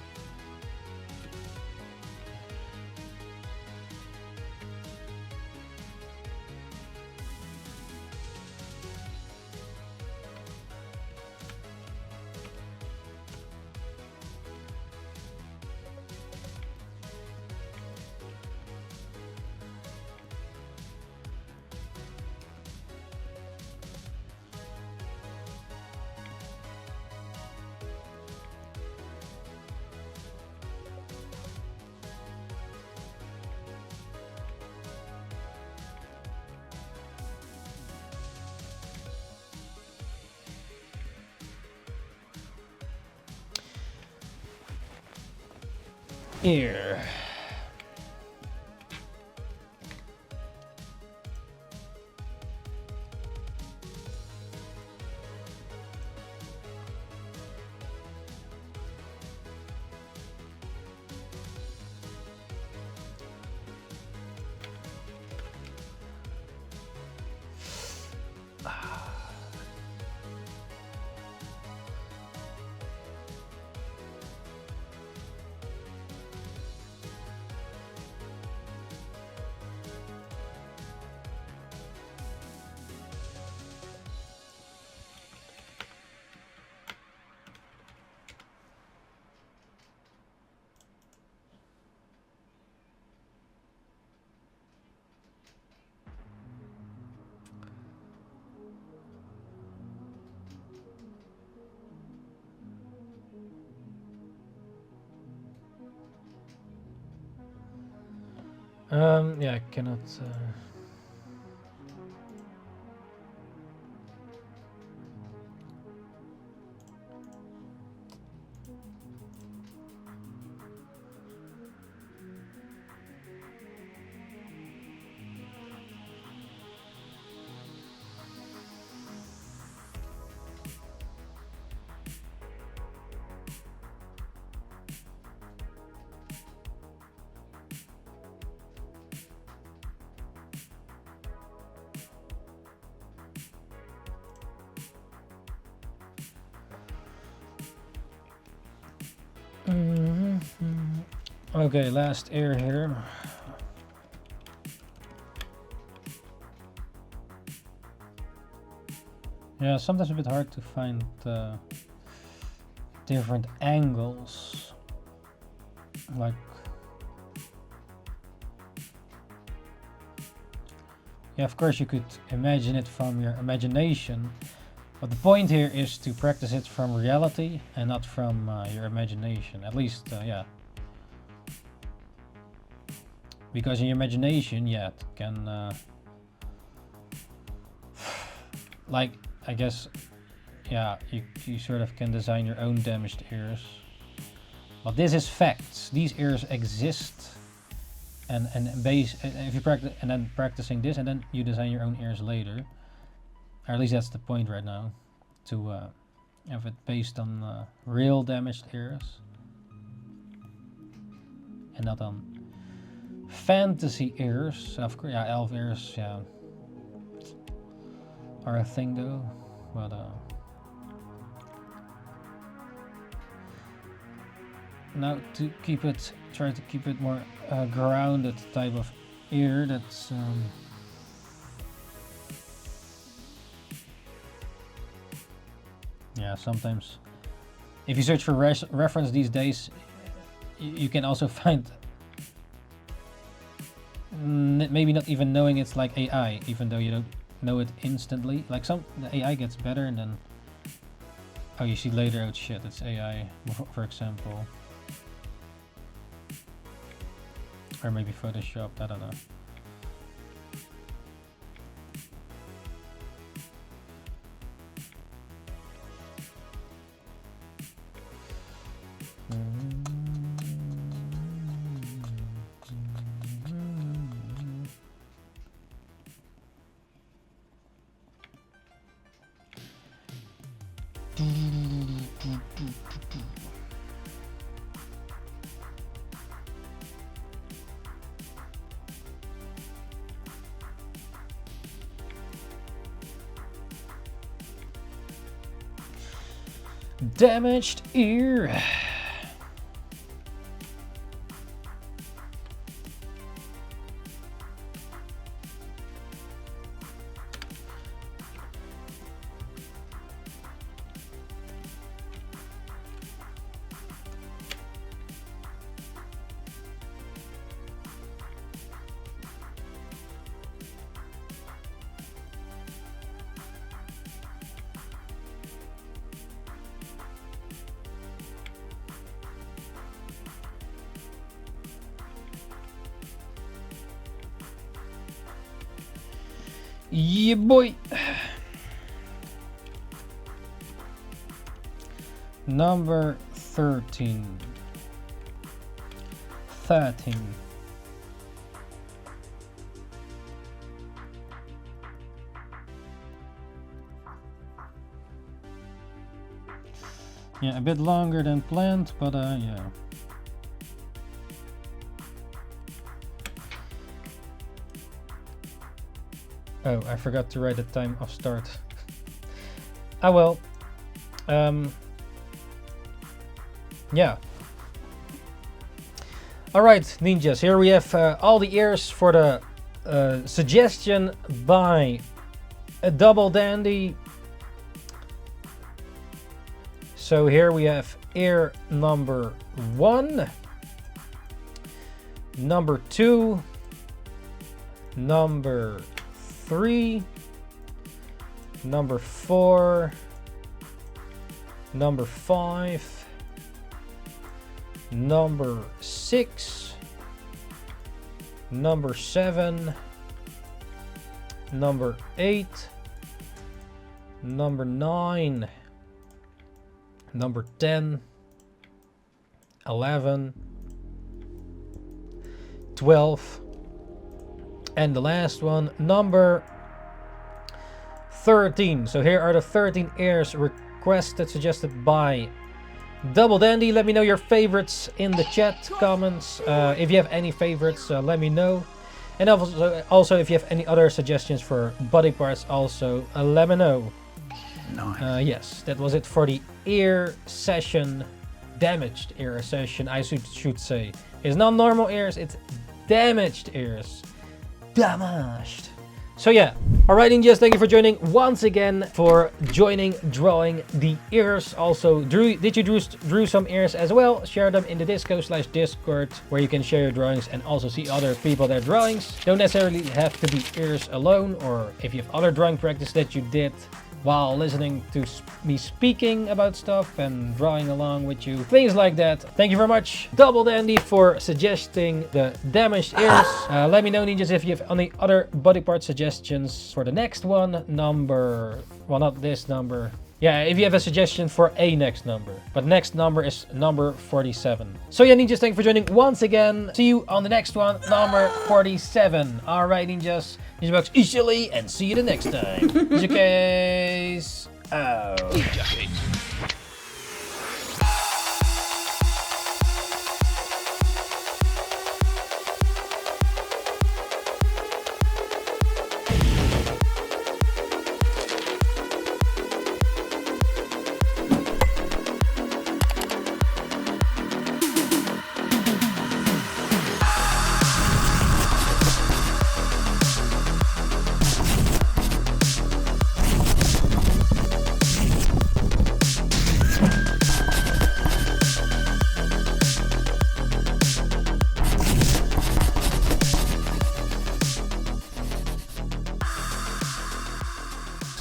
Ear. Yeah, I cannot. Okay, last ear here. Yeah, sometimes a bit hard to find different angles. Like, yeah, of course you could imagine it from your imagination, but the point here is to practice it from reality and not from your imagination. At least, yeah. Because in your imagination, yeah, it can, like, I guess, yeah, you sort of can design your own damaged ears. But this is facts. These ears exist, and if you practice and then practicing this, and then you design your own ears later. Or at least that's the point right now, to have it based on real damaged ears, and not on fantasy ears. Of course, yeah, elf ears, yeah, are a thing though, but now to keep it, try to keep it more grounded type of ear. That's yeah, sometimes If you search for reference these days, you can also find maybe not even knowing it's like AI, even though you don't know it instantly. Like the AI gets better and then oh, you see later, oh shit, it's AI, for example. Or maybe Photoshop, I don't know. Damaged ear. Yeah, boy. Number 13. 13. Yeah, a bit longer than planned, but yeah. Oh, I forgot to write the time of start. Ah well. Yeah. Alright, ninjas, here we have all the ears for the suggestion by a Double Dandy. So here we have ear number 1, number 2, number 3, number 4, number 5, number 6, number 7, number 8, number 9, number 10, 11, 12, and the last one, number 13. So here are the 13 ears requested, suggested by Double Dandy. Let me know your favorites in the chat comments. If you have any favorites, let me know. And also if you have any other suggestions for body parts, also let me know. Nice. Yes, that was it for the ear session. Damaged ear session, I should say. It's not normal ears, it's damaged ears. Damaged. So yeah, alright ninjas, thank you for joining once again, for drawing the ears. Also, did you drew some ears as well? Share them in the Discord, where you can share your drawings and also see other people their drawings. Don't necessarily have to be ears alone, or if you have other drawing practice that you did while listening to me speaking about stuff and drawing along with you, things like that. Thank you very much, Double Dandy, for suggesting the damaged ears. Let me know, ninjas, if you have any other body part suggestions for the next one. Well, not this number. Yeah, if you have a suggestion for a next number. But next number is number 47. So yeah, ninjas, thank you for joining once again. See you on the next one, number 47. Alright, ninjas. NINJABOX easily, and see you the next time. Ninjakees out. Ninjakees.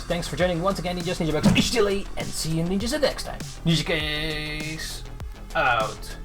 Thanks for joining once again, Ninjas, NINJABOX, ishhh, and see you ninjas next time. Ninjakees out.